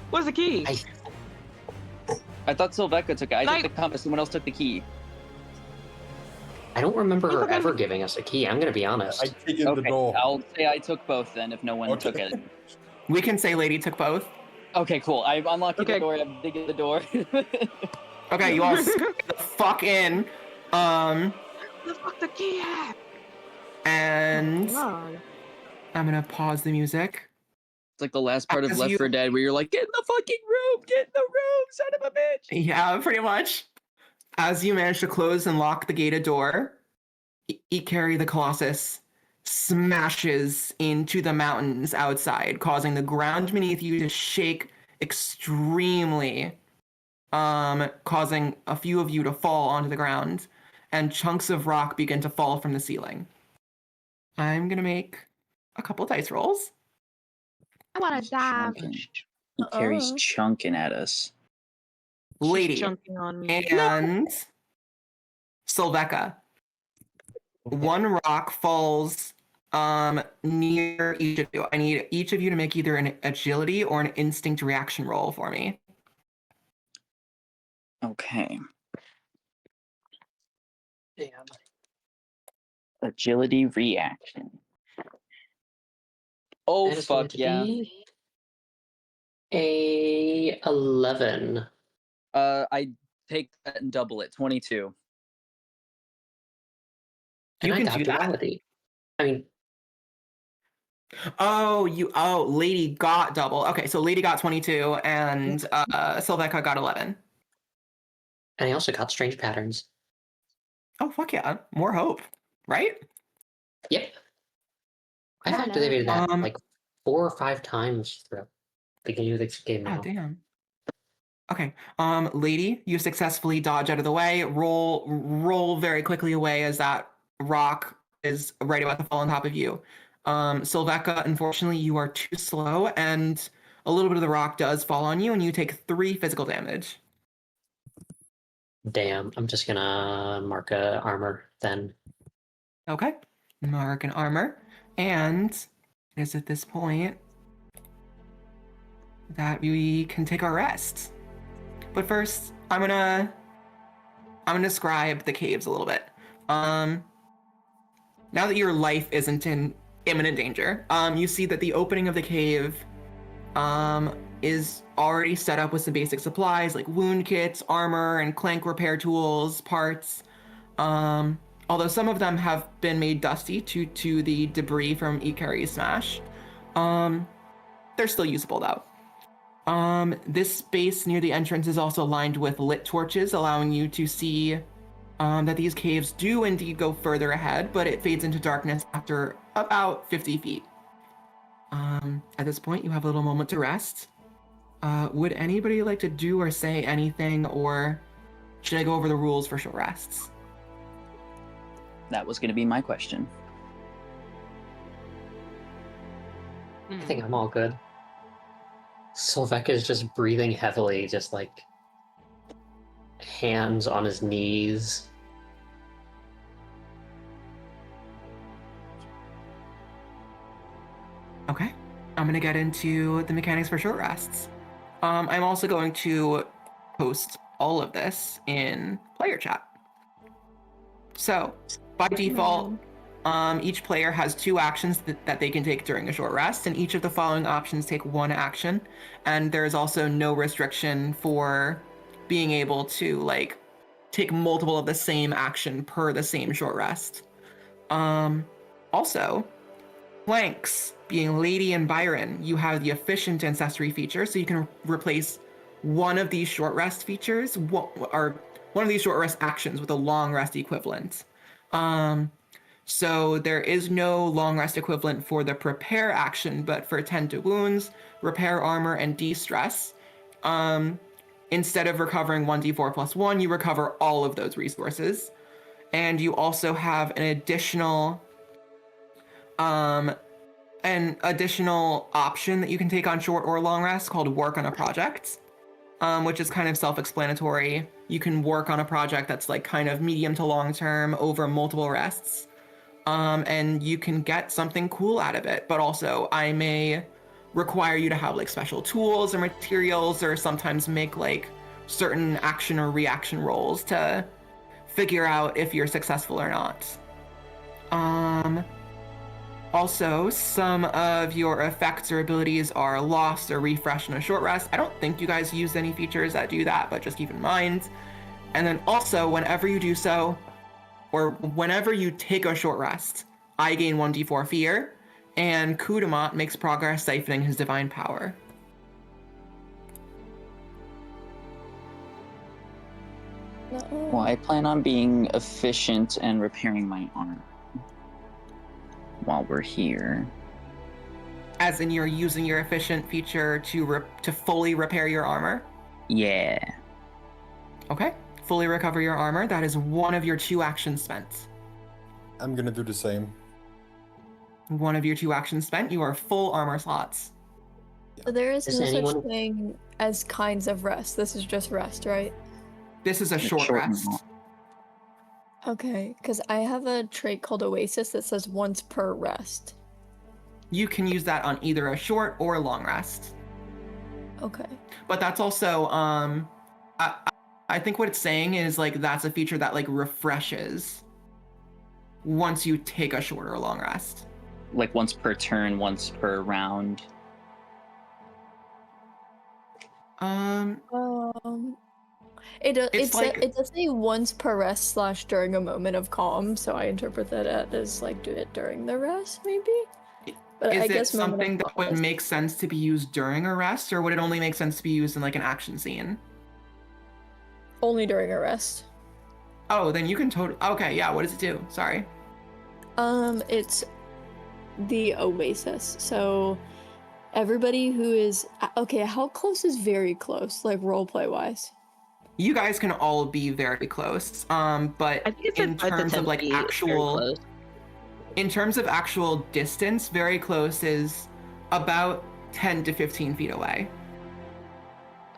Where's the key?
I thought Sylveka took it. I
Like-
took the compass. Someone else took the key.
I don't remember
You
her
forgot
ever
to-
giving us a key. I'm gonna be
I
honest.
kick in the
Okay,
door.
I'll say I took both then if no one
Okay.
took it.
We can say lady took both.
Okay, cool. I'm unlocking
Okay.
the door. I'm digging the door.
Okay, you all scurry the fuck in.
The fuck the key at?
And
God.
I'm gonna pause the music.
It's like the last part of
As
Left
you-
4 Dead where you're like, get in the fucking room, get in the room, son of a bitch.
Yeah, pretty much. As you manage to close and lock the gated door, Ikeri the Colossus smashes into the mountains outside, causing the ground beneath you to shake extremely, causing a few of you to fall onto the ground, and chunks of rock begin to fall from the ceiling. I'm gonna make a couple dice rolls.
I wanna die.
He carries
Uh-oh.
chunking at us.
Lady
Chunking on me.
and Sylveka. One rock falls near each of you. I need each of you to make either an agility or an instinct reaction roll for me.
Okay.
Damn.
Agility reaction. Oh,
That is going
fuck
to
yeah.
be a 11.
I take that and double it. 22.
You
And I
can
got
do that.
duality. I mean,
Oh, Lady got double. Okay, so Lady got 22 and Sylveka got 11.
and I also got strange patterns.
Oh, fuck yeah. More hope, right?
Yep. I've
Oh, no.
activated that
Um,
like 4 or 5 times throughout the beginning of this game now.
Oh, damn. Okay. Lady, you successfully dodge out of the way. Roll very quickly away as that rock is right about to fall on top of you. Sylveka, unfortunately, you are too slow, and a little bit of the rock does fall on you, and you take 3 physical damage.
Damn, I'm just gonna mark a armor then.
Okay. Mark an armor. And it is at this point that we can take our rest. But first, I'm gonna describe the caves a little bit. Now that your life isn't in imminent danger, you see that the opening of the cave is already set up with some basic supplies like wound kits, armor, and clank repair tools, parts. Although some of them have been made dusty due to the debris from Ikeri's smash. They're still usable though. This space near the entrance is also lined with lit torches, allowing you to see that these caves do indeed go further ahead, but it fades into darkness after about 50 feet. At this point, you have a little moment to rest. Would anybody like to do or say anything, or should I go over the rules for short rests?
That was going to be my question.
I think I'm all good. Sylveka is just breathing heavily, just like hands on his knees.
Okay, I'm gonna get into the mechanics for short rests. I'm also going to post all of this in player chat. So, by default, each player has 2 actions that they can take during a short rest, and each of the following options take 1 action. And there is also no restriction for being able to like take multiple of the same action per the same short rest. Also, flanks, being Lady and Byron, you have the efficient ancestry feature, so you can replace one of these short rest features, or one of these short rest actions with a long rest equivalent. So there is no long rest equivalent for the prepare action, but for tend to wounds, repair armor, and de-stress, instead of recovering 1d4 plus 1, you recover all of those resources. And you also have an additional option that you can take on short or long rest called work on a project, which is kind of self-explanatory. You can work on a project that's like kind of medium to long term over multiple rests, and you can get something cool out of it. But also, I may require you to have like special tools or materials, or sometimes make like certain action or reaction rolls to figure out if you're successful or not. Also, some of your effects or abilities are lost or refreshed in a short rest. I don't think you guys use any features that do that, but just keep in mind. And then also, whenever you do so, or whenever you take a short rest, I gain 1d4 fear, and Kudamat makes progress siphoning his divine power.
Well, I plan on being efficient and repairing my armor while we're here.
As in, you're using your efficient feature to fully repair your armor?
Yeah.
Okay. Fully recover your armor. That is one of your 2 actions spent.
I'm gonna do the same.
One of your 2 actions spent. You are full armor slots.
So there is
Does
no
anyone-
such thing as kinds of rest. This is just rest, right?
This is a short rest.
Okay, because I have a trait called Oasis that says once per rest.
You can use that on either a short or a long rest.
Okay.
But that's also, I think what it's saying is like that's a feature that like refreshes once you take a short or a long rest.
Like once per turn, once per round.
It does say once per rest / during a moment of calm, so I interpret that as like do it during the rest, maybe. But
Is
I
it
guess moment of
something that
calm
would
is-
make sense to be used during a rest, or would it only make sense to be used in like an action scene?
only during a rest.
Oh, then you can totally. Okay, yeah. What does it do? Sorry.
It's the oasis. So everybody who is okay, how close is very close, like roleplay wise?
You guys can all be very close. But
I think it's
in
like 5 to
terms
10
of like
feet, it's very
actual,
close.
in terms of actual distance, very close is about 10 to 15 feet away.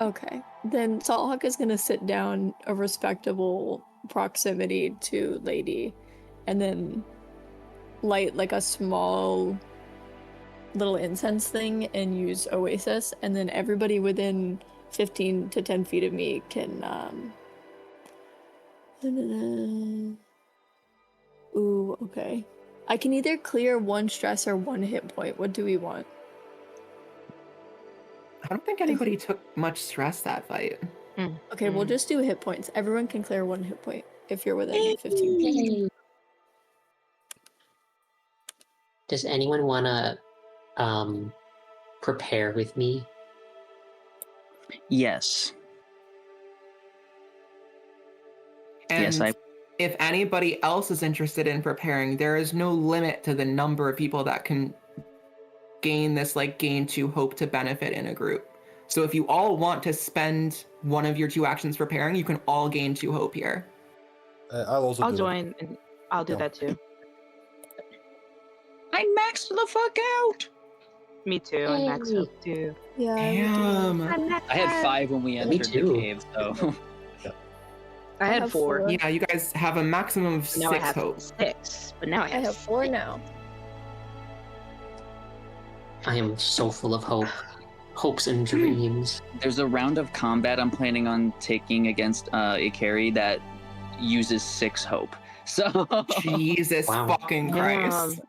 Okay, then Salthawk is gonna sit down a respectable proximity to Lady, and then light like a small little incense thing and use Oasis, and then everybody within 15 to 10 feet of me can ooh, okay. I can either clear 1 stress or 1 hit point. What do we want?
I don't think anybody took much stress that fight.
Okay, we'll just do hit points. Everyone can clear 1 hit point if you're within 15 feet.
Yay. Does anyone want to prepare with me?
Yes.
And
Yes, I.
if anybody else is interested in preparing, there is no limit to the number of people that can gain this, like, gain 2 hope to benefit in a group. So if you all want to spend one of your 2 actions preparing, you can all gain 2 hope here.
I'll
I'll
do
join, and I'll do
Yeah.
that too.
I maxed the fuck out.
Me too. I max
Yay.
hope too.
Yeah.
Damn.
I had 5 when we
Me
entered the
too.
cave, so.
I had
have
4.
4.
Yeah, you guys have a maximum of
Now I
6
have
hope.
6, but now I
I
have,
have 4
6.
now.
I am so full of hope. Hopes and dreams.
There's a round of combat I'm planning on taking against Ikeri that uses 6 hope. So
Jesus
Wow.
fucking Christ.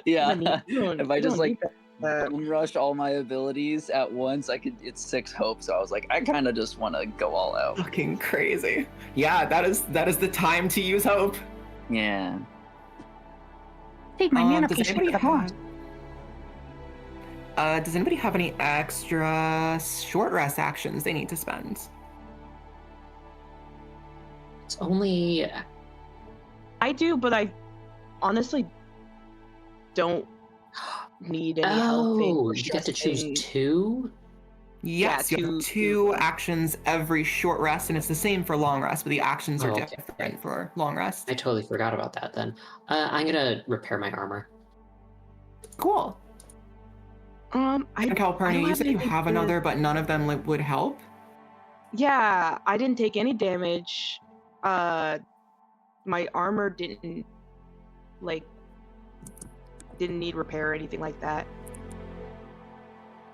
yeah,
You don't
if I
you
just
don't
like
need that.
bone rush all my abilities at once, I could. It's 6 hope. So I was like, I kind of just want to go all out.
Fucking crazy. Yeah, that is the time to use hope.
Yeah.
Take my mana
Does
potion
anybody
for the boss.
have does anybody have any extra short rest actions they need to spend?
It's only
I do, but I honestly don't need any helping.
oh, you get to choose 2.
Yes,
Yeah,
you have
2
2 actions every short rest, and it's the same for long rest, but the actions are
Oh, okay.
different for long rest.
I totally forgot about that. Then I'm gonna repair my armor.
Cool.
I
And Calpurnia,
don't
you
have
said you
anything
have
to-
another, but none of them would help?
Yeah, I didn't take any damage. My armor didn't need repair or anything like that.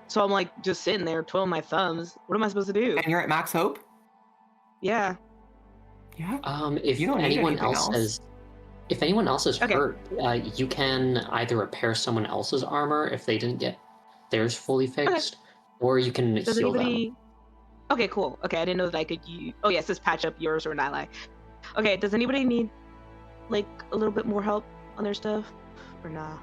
So I'm like just sitting there twiddling my thumbs. What am I supposed to do?
And you're at max hope?
Yeah.
Yeah.
If
You don't need
anyone
anything
else
else.
has, if anyone else is
Okay.
hurt, you can either repair someone else's armor if they didn't get theirs fully fixed, or you can
Does
heal
anybody? Okay, cool. Okay, I didn't know that I could use. Oh yes, just patch up yours or an ally. Okay, does anybody need like a little bit more help on their stuff, or nah?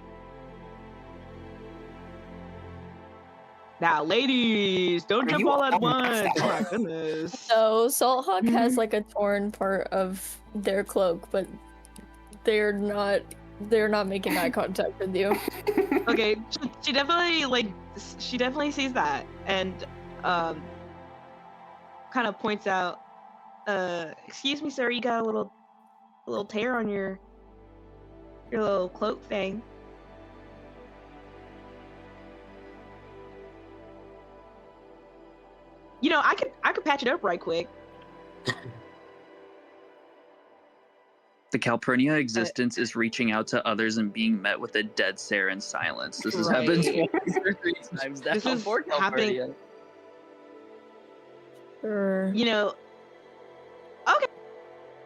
Now, ladies, don't
Are
jump
you
all at
all
once.
maxed
Oh my
out?
goodness.
So Salthawk has
Mhm.
like a torn part of their cloak, but they're not making eye contact with you.
Okay, she definitely sees that and kind of points out, excuse me, sir, you got a little tear on your little cloak thing. You know, I could patch it up right quick.
The Calpurnia existence is reaching out to others and being met with a dead stare and silence. This has happened
Right.
twice or 3 times now.
This is
for
happening-
Calpurnia.
Sure.
You know,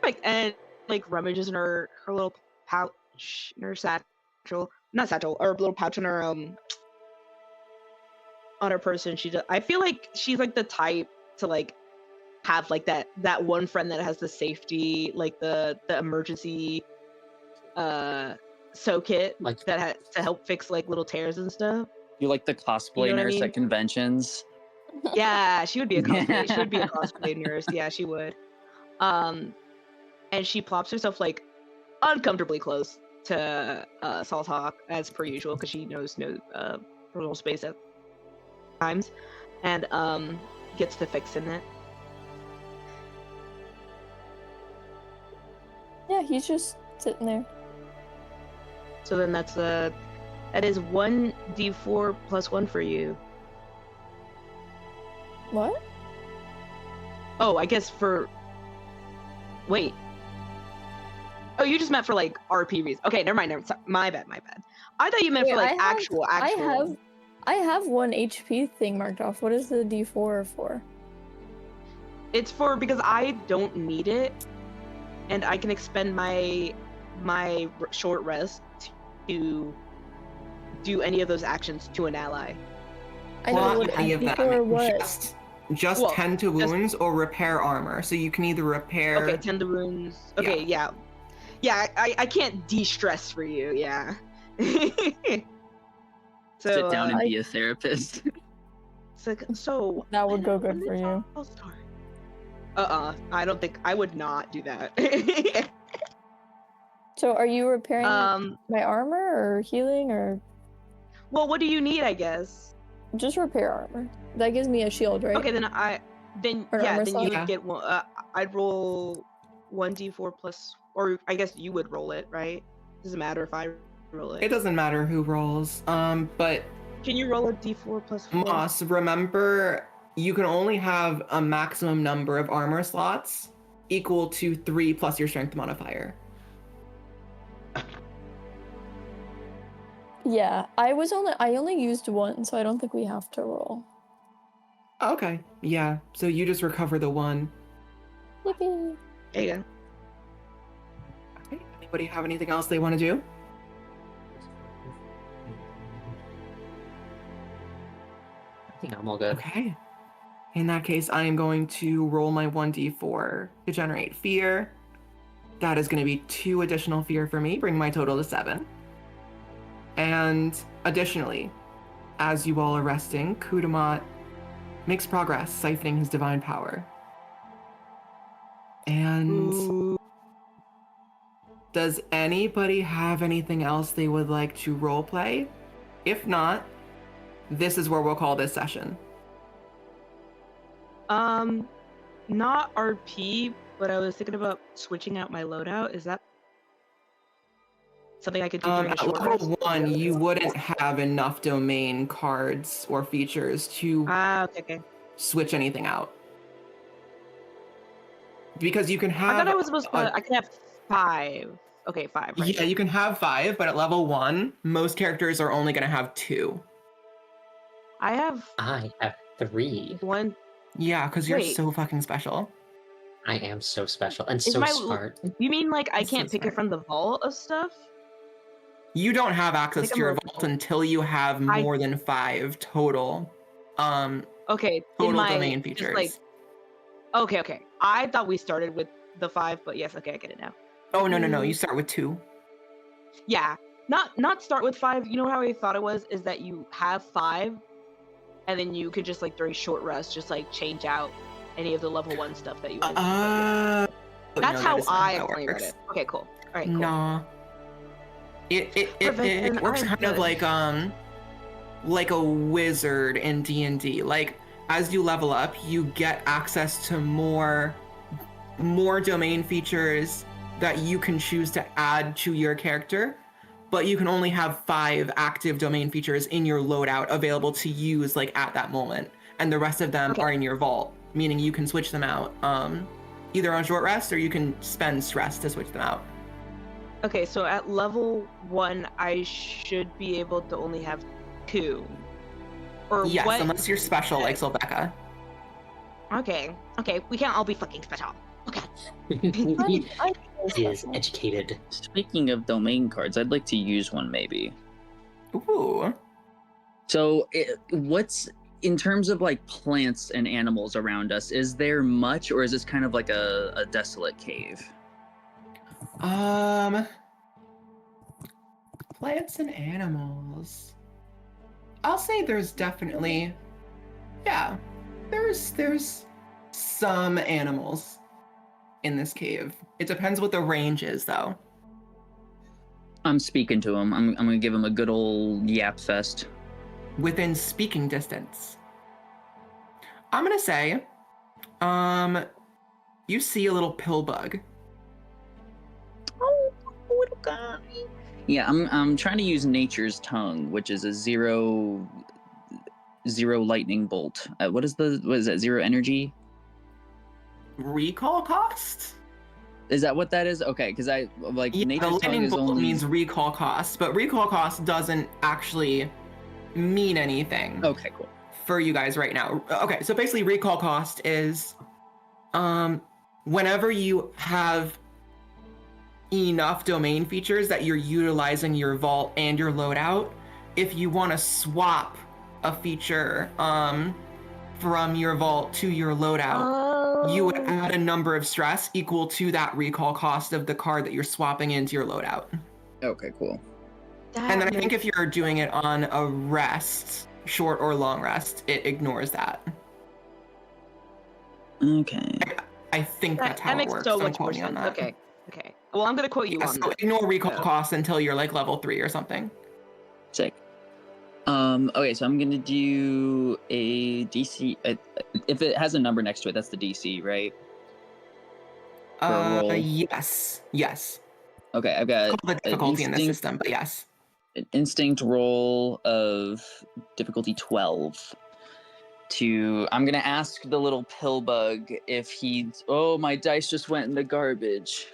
okay, and like rummages in her little pouch, in her not satchel, or little pouch in her on her person. I feel like she's like the type to like have like that one friend that has the safety, like the emergency sew kit
Like-
that has to help fix like little tears and stuff.
You like the cosplay
You know what I
nurse
mean?
at conventions?
Yeah, she would be a cosplay. She would be a cosplay nurse. Yeah, she would. And she plops herself like uncomfortably close to Salt Hawk as per usual because she knows no personal space at times, and gets to fixing it.
Yeah, he's just sitting there.
So then that is 1d4 plus 1 for you.
What?
Oh, I guess for. Wait. Oh, you just meant for like RP reasons. Okay, never mind. My bad. I thought you meant for like actual.
I have 1 HP thing marked off. What is the D4 for?
It's for because I don't need it, and I can expend my short rest to do any of those actions to an ally.
I know what
any of
D4
them.
what?
Just
Well,
tend to wounds or repair armor. So you can either repair.
Okay, tend to wounds. Okay, yeah. I can't de-stress for you. Yeah. So
Sit down and be a therapist.
so
That would go good for you.
I don't think I would not do that.
So are you repairing my armor or healing or
well, what do you need, I guess?
just repair armor? That gives me a shield, right?
Okay, then
Or armor
you
slot?
would get one. I'd roll 1d4 plus, or I guess you would roll it, right? Doesn't matter if I roll it.
It doesn't matter who rolls. But
Can you roll a d4 plus 4?
Moss, remember you can only have a maximum number of armor slots equal to 3 plus your strength modifier.
Yeah, I only used 1, so I don't think we have to roll.
Okay, yeah. So you just recover the 1.
Yippee.
There you go.
Okay. Anybody have anything else they want to do?
I think I'm all good.
Okay. In that case, I am going to roll my 1d4 to generate fear. That is going to be 2 additional fear for me, bring my total to 7. And additionally, as you all are resting, Kudamat makes progress, siphoning his divine power. And does anybody have anything else they would like to roleplay? If not, this is where we'll call this session.
Not RP, but I was thinking about switching out my loadout. Is that something I could do during a
At
short
level
rest?
1, you wouldn't have enough domain cards or features to
Okay.
switch anything out. Because you can have.
I thought I was supposed to. I can have 5. Okay, 5. Right?
Yeah, you can have 5, but at level 1, most characters are only going to have 2.
I have
I have 3.
1.
Yeah, because you're
Wait.
so fucking special.
I am so special and
Is
so
my-
smart.
You mean like I
That's so
can't pick it
smart.
from the vault of stuff?
You don't have access
think
to your
I'm
vault until you have more than 5 total.
Okay.
Total
in my,
domain
just,
features.
like, okay. I thought we started with the 5, but yes, okay, I get it now.
Oh no! You start with 2.
Yeah, not start with 5. You know how I thought it was is that you have 5, and then you could just like during short rest just like change out any of the level 1 stuff that you.
That's
That's how I explained it. Okay, cool. All right, cool.
Nah. It
Perfect,
works
I'm
kind of
good.
like a wizard in D&D. Like as you level up, you get access to more domain features that you can choose to add to your character, but you can only have 5 active domain features in your loadout available to use like at that moment, and the rest of them are in your vault, meaning you can switch them out either on short rest or you can spend stress to switch them out.
Okay, so at level 1, I should be able to only have 2. Or
Yes,
what?
unless you're special like Silvecca.
Okay, we can't all be fucking special. Okay.
He is educated.
Speaking of domain cards, I'd like to use one maybe.
Ooh.
So, what's in terms of like plants and animals around us? Is there much, or is this kind of like a desolate cave?
Plants and animals. I'll say there's definitely, yeah, there's some animals in this cave. It depends what the range is, though.
I'm speaking to him. I'm gonna give him a good old yap fest.
Within speaking distance. I'm gonna say, you see a little pill bug.
Oh, little guy. Yeah, I'm trying to use nature's tongue, which is a zero lightning bolt. What is that? 0 energy?
Recall cost?
Is that what that is? Okay, because
Yeah,
nature's
the
tongue
lightning
is
bolt
only
means recall cost, but recall cost doesn't actually mean anything.
Okay, cool.
For you guys right now. Okay, so basically recall cost is whenever you have enough domain features that you're utilizing your vault and your loadout, if you want to swap a feature from your vault to your loadout, you would add a number of stress equal to that recall cost of the card that you're swapping into your loadout.
Okay, cool.
And then I think if you're doing it on a rest, short or long rest, it ignores that.
Okay.
I think that's how it works.
So
Don't
much
quote
more
me on
sense.
that.
Okay. Well, I'm gonna quote you
Yeah,
on
so
that.
ignore recall
So.
costs until you're like level 3 or something.
Sick. Okay, so I'm gonna do a DC. If it has a number next to it, that's the DC, right? For a roll.
Yes.
Okay, I've got
It's called the difficulty in the system, but yes.
An instinct roll of difficulty 12. I'm gonna ask the little pill bug if he's. Oh, my dice just went in the garbage.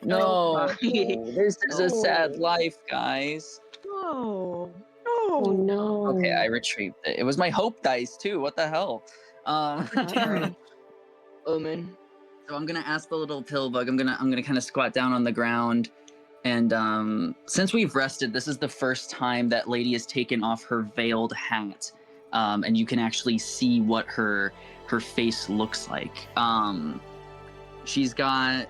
No, this is a sad life, guys.
No.
Oh no.
Okay, I retrieved it. It was my hope dice too. What the hell?
Omen.
So I'm gonna ask the little pill bug. I'm gonna kind of squat down on the ground, and since we've rested, this is the first time that Lady has taken off her veiled hat, and you can actually see what her face looks like. She's got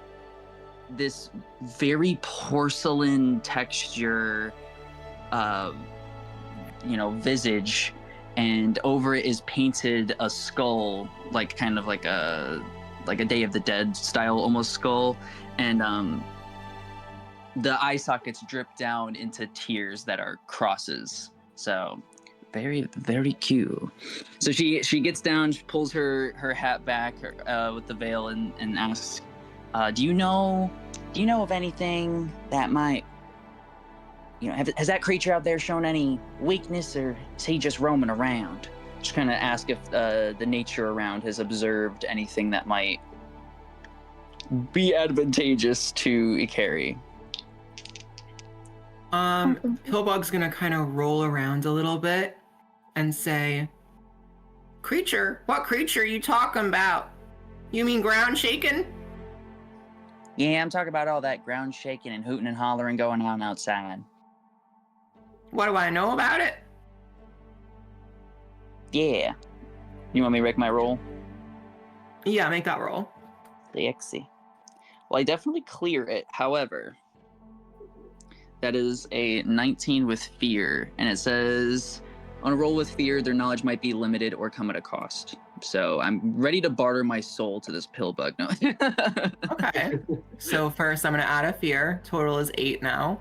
this very porcelain texture, visage, and over it is painted a skull, like kind of like a Day of the Dead style almost skull, and the eye sockets drip down into tears that are crosses. So very, very cute. So she gets down, she pulls her hat back with the veil and asks, do you know of anything that might, has that creature out there shown any weakness, or is he just roaming around? Just kind of ask if the nature around has observed anything that might be advantageous to Ikeri.
Pillbug's gonna kind of roll around a little bit and say, "Creature? What creature are you talking about? You mean ground shaking?"
Yeah, I'm talking about all that ground shaking and hooting and hollering going on outside.
What do I know about it?
Yeah. You want me to make my roll?
Yeah, make that roll.
Sexy. Well, I definitely clear it. However, that is a 19 with fear, and it says, on a roll with fear, their knowledge might be limited or come at a cost. So I'm ready to barter my soul to this pill bug. No.
Okay. So first I'm gonna add a fear. Total is 8 now.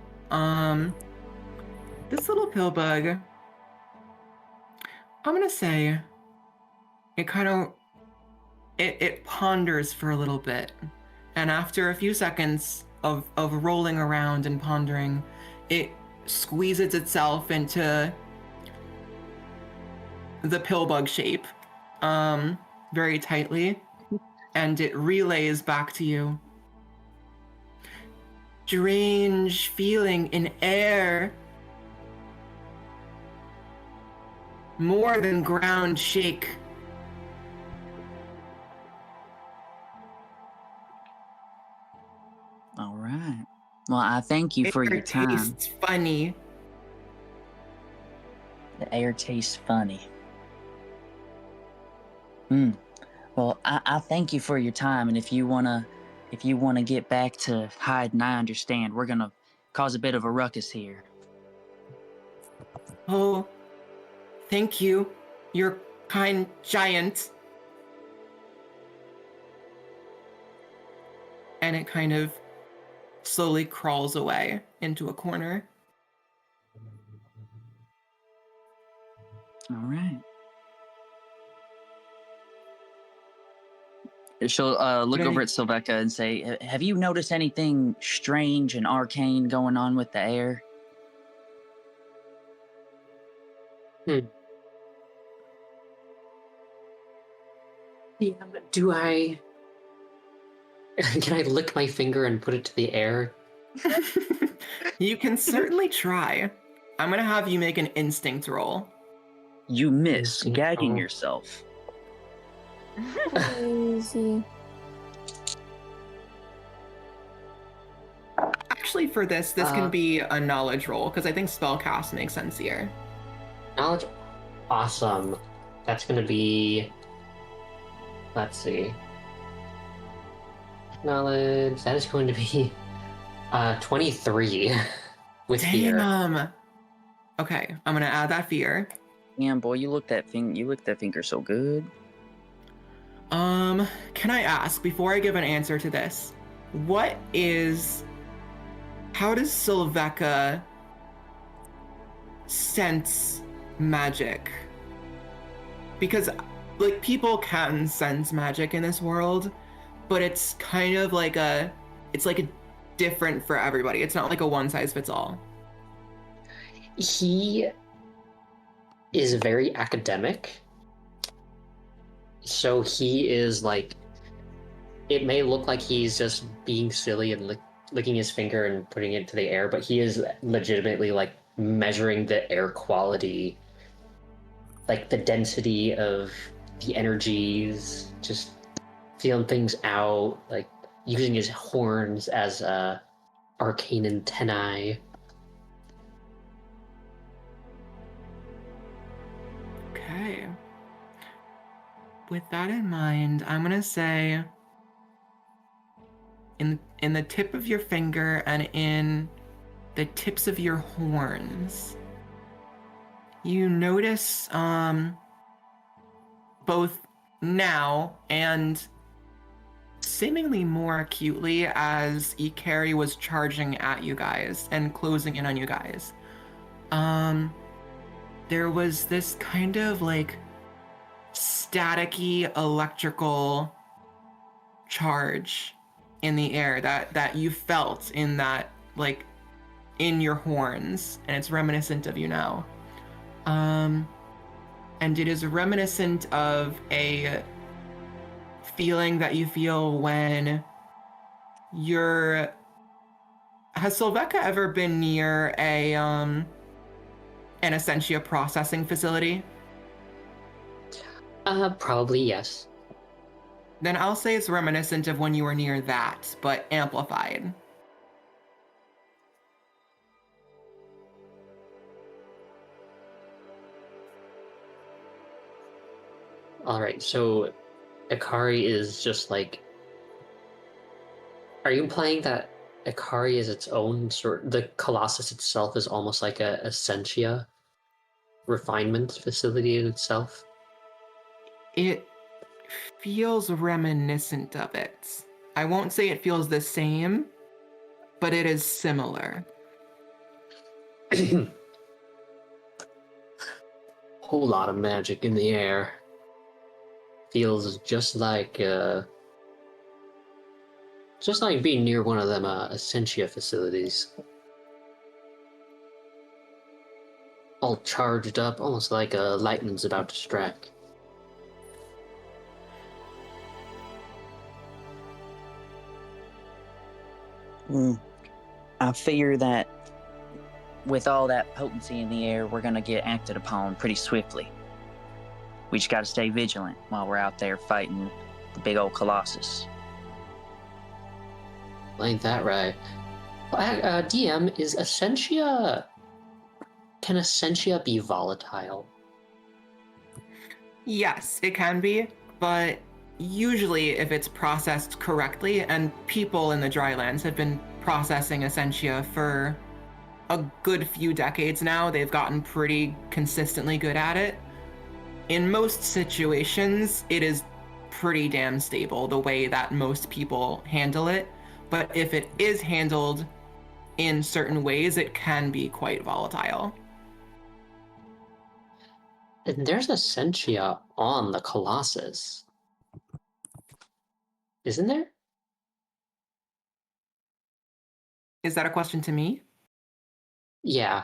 This little pill bug, I'm gonna say it kind of it ponders for a little bit. And after a few seconds of rolling around and pondering, it squeezes itself into the pill bug shape very tightly, and it relays back to you. Strange feeling in air. More than ground shake.
All right. Well, I thank you for your time.
It tastes funny.
The air tastes funny. Well, I thank you for your time, and if you wanna get back to hiding, I understand. We're gonna cause a bit of a ruckus here.
Oh, thank you. You're kind giant. And it kind of slowly crawls away into a corner.
All right. She'll look over at Sylveka and say, have you noticed anything strange and arcane going on with the air?
Yeah, but do I... Can I lick my finger and put it to the air?
You can certainly try. I'm gonna have you make an instinct roll.
You miss,
Instinct
gagging
roll.
yourself.
Crazy.
Actually, for this can be a knowledge roll, because I think spellcast makes sense here.
Knowledge? Awesome. That's gonna be... Let's see. Knowledge, that is going to be 23 with fear.
Damn. Okay, I'm gonna add that fear.
Damn, boy, you licked that finger so good.
Can I ask, before I give an answer to this, how does Sylveka sense magic? Because, like, people can sense magic in this world, but it's kind of like it's different for everybody. It's not like a one size fits all.
He is very academic. So he is like, it may look like he's just being silly and licking his finger and putting it to the air, but he is legitimately like measuring the air quality, like the density of the energies, just feeling things out, like using his horns as arcane antennae.
Okay. With that in mind, I'm gonna say in the tip of your finger and in the tips of your horns, you notice both now and seemingly more acutely as Ikeri was charging at you guys and closing in on you guys. There was this kind of like staticky electrical charge in the air that you felt in that, like, in your horns, and it's reminiscent of you now. And it is reminiscent of a feeling that you feel when has Sylveka ever been near an Essentia processing facility?
Probably yes.
Then I'll say it's reminiscent of when you were near that, but amplified.
Alright, so Ikari is just like... Are you implying that Ikari is its own sort... The Colossus itself is almost like a Essentia refinement facility in itself?
It feels reminiscent of it. I won't say it feels the same, but it is similar.
Whole lot of magic in the air. Feels just like being near one of them Essentia facilities. All charged up, almost like lightning's about to strike.
I figure that with all that potency in the air, we're gonna get acted upon pretty swiftly. We just gotta stay vigilant while we're out there fighting the big old Colossus.
Ain't that right? DM, is Essentia... Can Essentia be volatile?
Yes, it can be, but usually if it's processed correctly, and people in the Drylands have been processing Essentia for a good few decades now, they've gotten pretty consistently good at it. In most situations, it is pretty damn stable the way that most people handle it, but if it is handled in certain ways, it can be quite volatile.
And there's a Sentia on the Colossus. Isn't there?
Is that a question to me?
Yeah.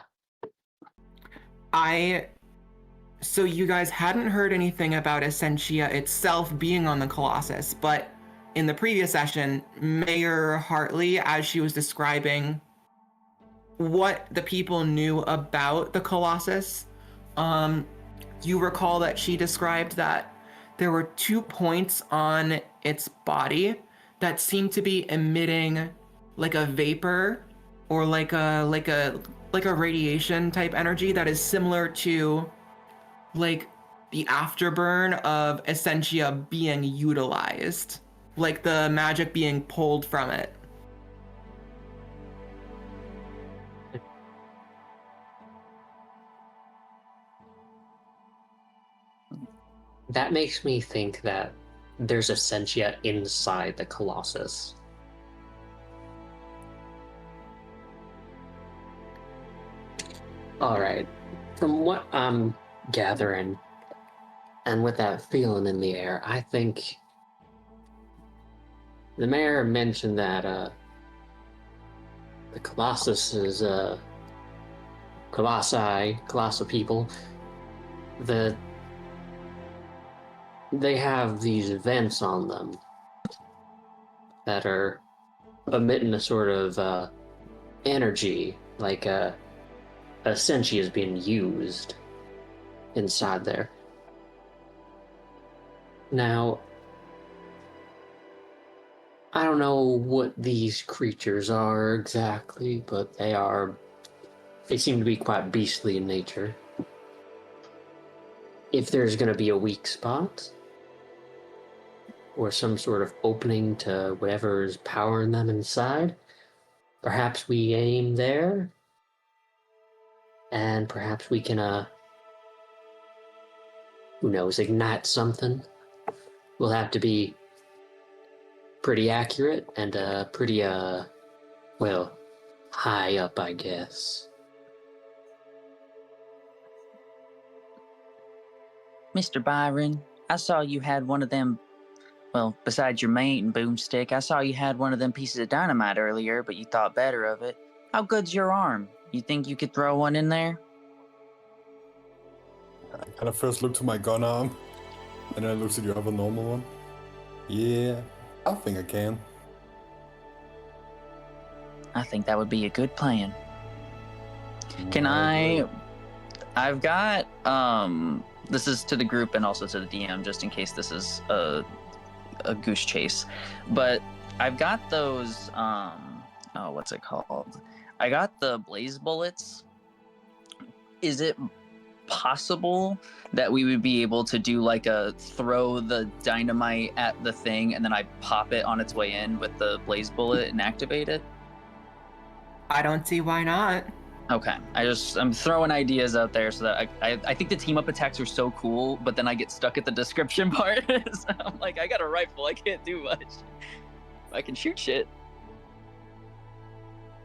So you guys hadn't heard anything about Essentia itself being on the Colossus, but in the previous session, Mayor Hartley, as she was describing what the people knew about the Colossus, you recall that she described that there were 2 points on its body that seemed to be emitting like a vapor or like a radiation type energy that is similar to like the afterburn of Essentia being utilized, like the magic being pulled from it.
That makes me think that there's a Sentia inside the Colossus. Alright. From what I'm gathering, and with that feeling in the air, I think the mayor mentioned that the Colossus is colossal people, that they have these vents on them that are emitting a sort of energy, like a senshi is being used inside there. Now, I don't know what these creatures are exactly, but they seem to be quite beastly in nature. If there's going to be a weak spot, or some sort of opening to whatever is powering them inside, perhaps we aim there, and perhaps we can, who knows, ignite something. We'll have to be pretty accurate and pretty, well, high up, I guess.
Mr. Byron, I saw you had one of them, well, besides your mate and boomstick, I saw you had one of them pieces of dynamite earlier, but you thought better of it. How good's your arm? You think you could throw one in there?
I kind of first look to my gun arm, and then I look to the other normal one. Yeah, I think I can.
I think that would be a good plan. Can I've got, this is to the group and also to the DM, just in case this is a goose chase. But I've got those, what's it called? I got the blaze bullets. Is it possible that we would be able to do like a throw the dynamite at the thing and then I pop it on its way in with the blaze bullet and activate it?
I don't see why not.
Okay, I'm throwing ideas out there so that I think the team up attacks are so cool, but then I get stuck at the description part. So I'm like, I got a rifle, I can't do much. I can shoot shit.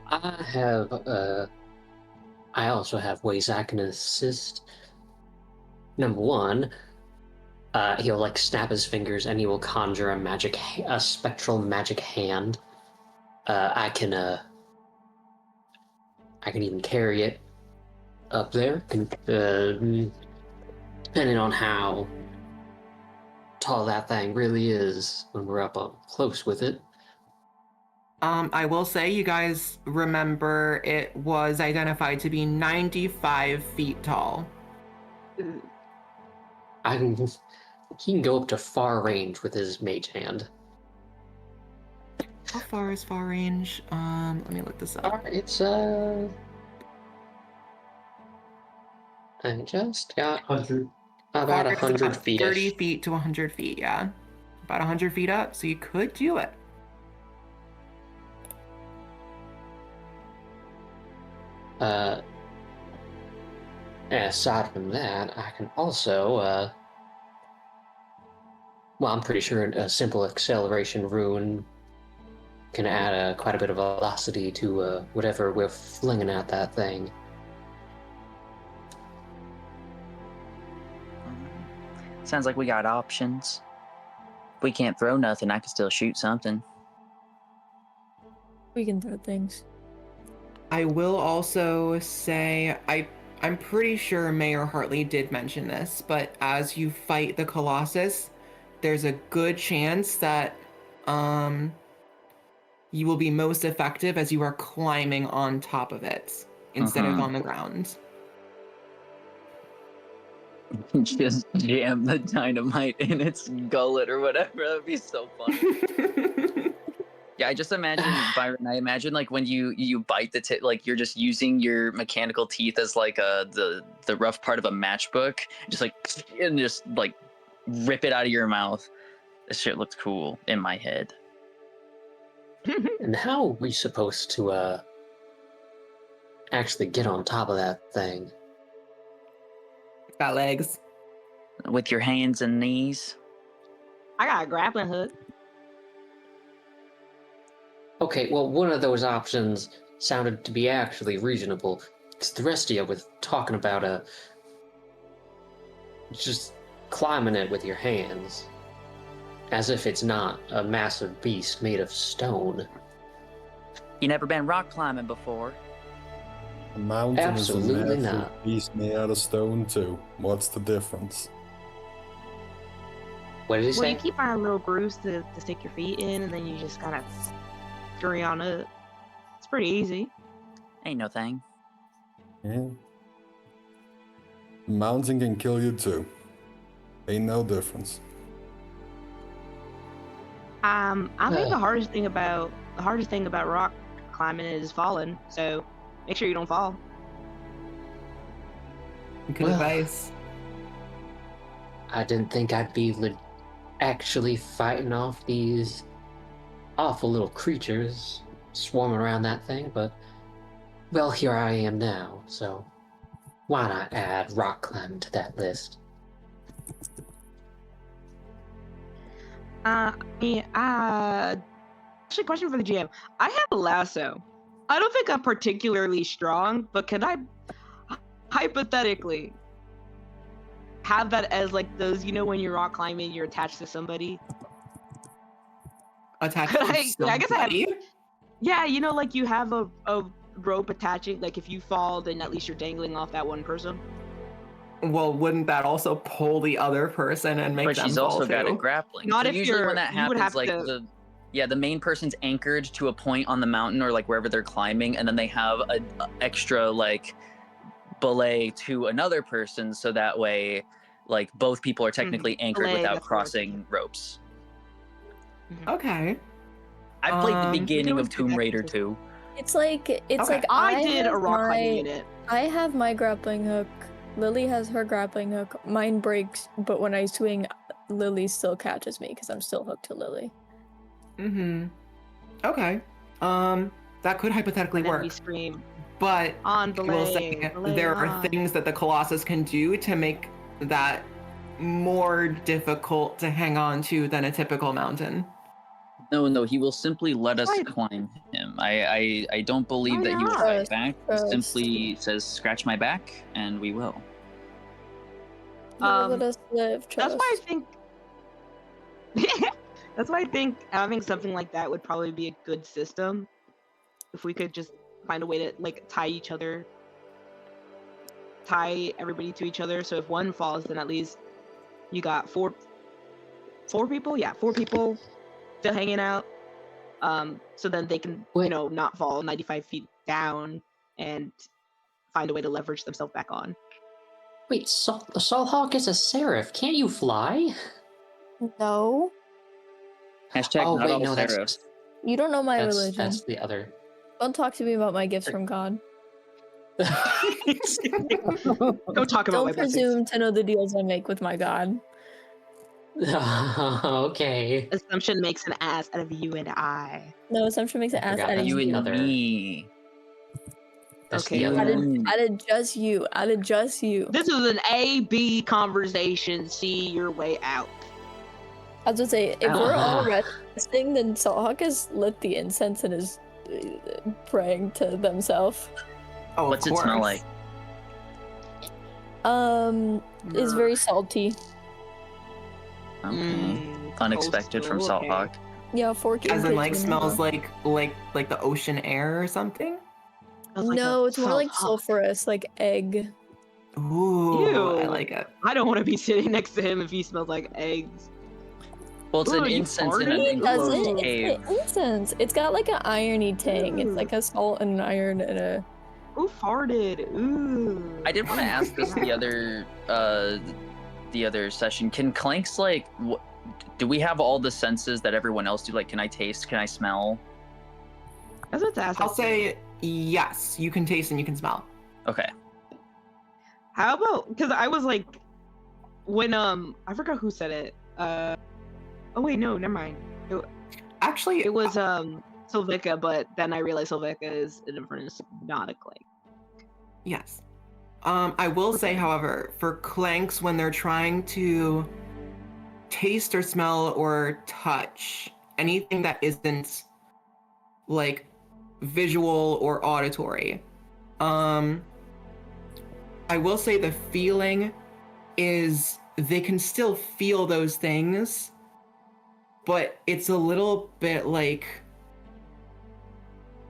I also have ways I can assist. Number one, he'll like snap his fingers and he will conjure a spectral magic hand. I can even carry it up there, depending on how tall that thing really is when we're up close with it.
I will say, you guys remember it was identified to be 95 feet tall.
He can go up to far range with his mage hand.
How far is far range? Let me look this up.
It's I just got
100.
about
Far is
100 feet.
30 feet to 100 feet, yeah. About 100 feet up, so you could do it.
Aside from that, I can also, well, I'm pretty sure a simple acceleration rune can add quite a bit of velocity to whatever we're flinging at that thing.
Sounds like we got options. If we can't throw nothing, I can still shoot something.
We can throw things.
I will also say I'm pretty sure Mayor Hartley did mention this, but as you fight the Colossus, there's a good chance that you will be most effective as you are climbing on top of it instead of on the ground.
Just jam the dynamite in its gullet or whatever. That'd be so funny. Yeah, I just imagine, Byron, I imagine like when you bite the tip, like you're just using your mechanical teeth as like the rough part of a matchbook, just like, and just like rip it out of your mouth. This shit looks cool in my head.
And how are we supposed to actually get on top of that thing?
Got legs.
With your hands and knees.
I got a grappling hook.
Okay, well, one of those options sounded to be actually reasonable, because the rest of you was talking about just climbing it with your hands, as if it's not a massive beast made of stone.
You never been rock climbing before?
A mountain
Absolutely
is a massive
not.
beast made out of stone too. What's the difference?
What did he
Well,
say?
you keep finding little grooves to stick your feet in, and then you just kind of scurry on up. It's pretty easy.
Ain't no thing.
Yeah. A mountain can kill you too. Ain't no difference.
I think the hardest thing about rock climbing is falling. So make sure you don't fall.
Good
Well,
advice.
I didn't think I'd be actually fighting off these awful little creatures swarming around that thing, but, well, here I am now, so why not add rock climbing to that list?
Actually, question for the GM. I have a lasso. I don't think I'm particularly strong, but can I hypothetically have that as like those, when you're rock climbing, you're attached to somebody?
Attached
Could
to
I guess I have.
somebody?
Yeah, like you have a rope attaching. Like if you fall, then at least you're dangling off that one person.
Well, wouldn't that also pull the other person and make
But
them
she's
fall
also got a
too?
grappling.
Not
So
if
usually
you're-
when that
you would
happens,
have
like
to-
the main person's anchored to a point on the mountain or like wherever they're climbing, and then they have a extra like belay to another person, so that way, like both people are technically anchored
Belay,
without
that's the word.
crossing ropes.
Okay.
I played the
We
beginning
always
of
do
Tomb
that
Raider
too.
2.
It's like
Okay.
I did
have
a rock climbing
my-
unit.
I have my grappling hook. Lily has her grappling hook. Mine breaks, but when I swing, Lily still catches me because I'm still hooked to Lily.
Mm-hmm. Okay. That could hypothetically
And then
work.
we scream
But
on
I will say
belay.
there are
on.
things that the Colossus can do to make that more difficult to hang on to than a typical mountain.
No, he will simply let us
Right.
climb him. I don't believe
Why
that he will
not?
fight back. He
Trust.
simply says, "Scratch my back," and we will.
Let us live.
That's
Trust.
why I think. That's why I think having something like that would probably be a good system. If we could just find a way to like tie everybody to each other. So if one falls, then at least you got four people. Yeah, 4 people still hanging out. So then they can,
Wait.
not fall 95 feet down and find a way to leverage themselves back on.
Wait, Soulhawk is a seraph. Can't you fly?
No,
Hashtag
oh,
not
wait,
all
no,
seraphs.
you don't know my religion.
That's the other.
Don't talk to me about my gifts from God.
Don't talk about my
Don't
blessings.
presume to know the deals I make with my God.
Okay.
Assumption makes an ass out of you and I.
No, assumption makes an
I
ass
forgot
out of
that's
You
you.
and
other-
me.
That's
Okay,
the other
Out of,
one.
out of just you. Out of just you.
This is an A-B conversation. See your way out.
I was gonna say, if we're all resting, then Salthawk has lit the incense and is praying to themselves.
Oh,
What's
of
it
course.
smell like?
Is very salty.
Okay. Unexpected from
coastal, okay.
Salthawk.
Yeah, forky.
As in, like,
pigeon,
smells
yeah.
like the ocean air or something.
Smells like
No,
a
it's more like
salt
sulfurous, like egg.
Ooh, I
Ew.
like it.
I don't want to be sitting next to him if he smells like eggs.
Well, it's
Ooh,
an
you
incense in an
farted?
It doesn't.
enclosed cave.
It's the incense. It's got like an irony tang. It's like a salt and an iron and a.
Who farted? Ooh.
I did want to ask this the other session. Can Clanks like do we have all the senses that everyone else do? Like, can I taste? Can I smell?
That's what's asked.
I'll say yes. You can taste and you can smell.
Okay.
How about, because I was like, when I forgot who said it. Oh wait, no, never mind.
Actually,
It was Sylvika, but then I realized Sylvika is an infernus, not a clank.
yes. I will say, however, for clanks, when they're trying to taste or smell or touch anything that isn't like visual or auditory, I will say the feeling is they can still feel those things, but it's a little bit like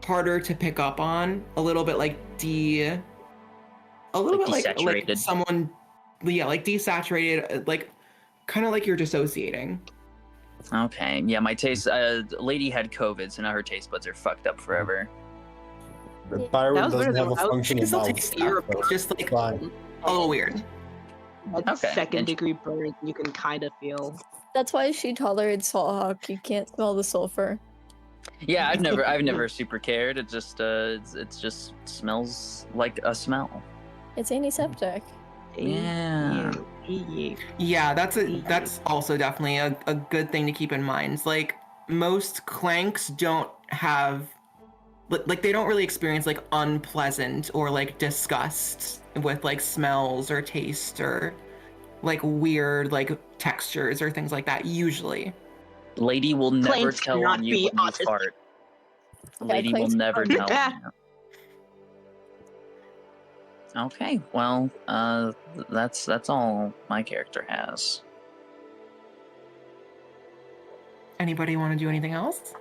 harder to pick up on, a little bit like a little
Like
bit like
desaturated.
someone, yeah, like desaturated, like kind of like you're dissociating.
Okay. Yeah, my taste. Lady had COVID, so now her taste buds are fucked up forever.
But Byron
was
doesn't
better
have a
than I was-
functioning
Still
mouth.
taste
You're
stuff, but just like
Fine.
a little weird.
That
Okay,
second degree burn you can kind of feel.
That's why she tolerates Salthawk. You can't smell the sulfur.
Yeah, I've never super cared. It just it just smells like a smell.
It's antiseptic.
Yeah.
Yeah, that's also definitely a good thing to keep in mind. Like most clanks don't have like they don't really experience like unpleasant or like disgust with like smells or taste or like weird like textures or things like that usually.
Lady will never
Clanks
tell
cannot
on you
be
when you
autistic.
fart.
Yeah,
Lady will
Clanks
never
cannot.
tell on you. Okay, well, that's all my character has.
Anybody want to do anything else?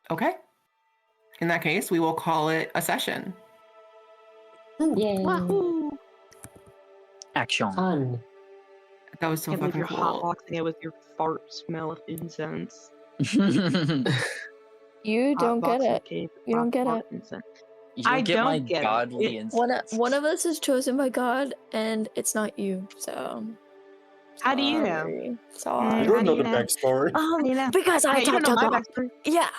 Okay. In that case, we will call it a session.
Yay.
Wahoo!
Action.
Fun.
That was so
Can't believe
fucking
you're
cool.
hotboxing it with your fart smell of incense.
You don't get
Hotboxing
it.
cake,
You don't get
fart
it.
incense.
You'll
I
get my
don't get it.
godly insights.
One of us is chosen by God, and it's not you. So.
How do you know?
Sorry.
You
Sorry.
don't
How
know
do
the
you know?
backstory.
You know?
Because I
Hey, you don't
talked
know
to
my
God.
backstory?
Yeah.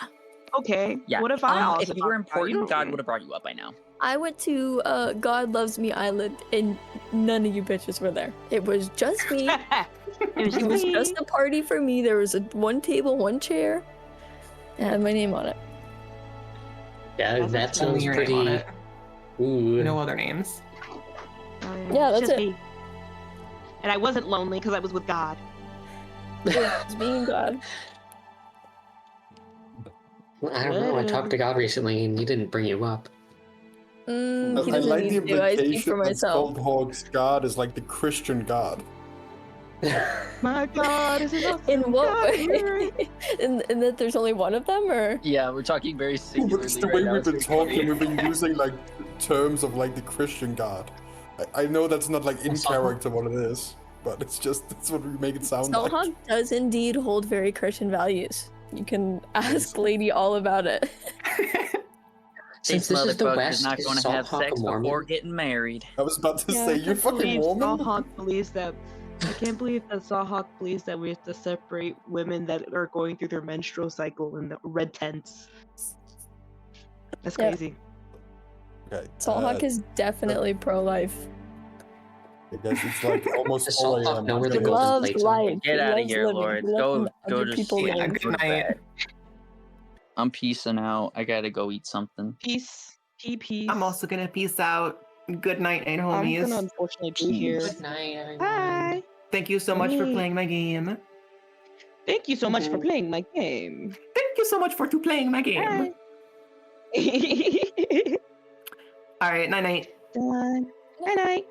Okay.
Yeah.
What if I also
if you were
talked about
important, God
you?
would have brought you up by now.
I went to God Loves Me Island, and none of you bitches were there. It was just me. It was just a party for me. There was one table, one chair. It had my name on it.
Yeah,
That's
that
only
sounds
your name on
pretty.
it.
Ooh.
No other names.
Yeah, that's
Just
it.
me. And I wasn't lonely because I was with God.
It was me and God.
Well, I don't know. I talked to God recently, and he didn't bring you up.
He
I
doesn't
like the
need to. I speak for
implication that
myself.
Cold Hawk's god is like the Christian god.
My God, is it a
In what
God
way?
here?
in that there's only one of them, or?
Yeah, we're talking very
But
singularly
it's the
right
way
now.
we've
It's
been
very
talking,
funny.
we've been using like terms of like the Christian god. I know that's not like in character what it is, but it's just that's what we make it sound like.
Salthawk does indeed hold very Christian values. You can ask Lady all about it.
Since
This
this is the
motherfucker's
West,
not
is
going to have
Salthawk
sex
a Mormon?
before getting married.
I was about to say, you
can't
fucking
believe
Mormon?
Sawhawk believes that. I can't believe that Sawhawk believes that we have to separate women that are going through their menstrual cycle in the red tents. That's
Yeah.
crazy.
Okay.
Salthawk is definitely pro-life.
I guess it's like almost
Does
4
Salthawk
a.m.
know where
He
the golden
loves
plates are?
life.
Get
He
out of
loves
here,
living.
Lord.
He
Go
lets
to
other people
sleep.
Yeah,
live.
good
Go to
night.
bed. I'm peacing out. I gotta go eat something.
Peace. Peace.
I'm also gonna peace out. Good night,
I'm
homies.
gonna unfortunately be here.
Good night, everyone.
Bye.
Thank you so much for
Night.
playing my game.
Thank you so much for
Mhm.
playing my game.
Thank you so much for playing my game.
Bye.
All right, night night.
Done. Night night.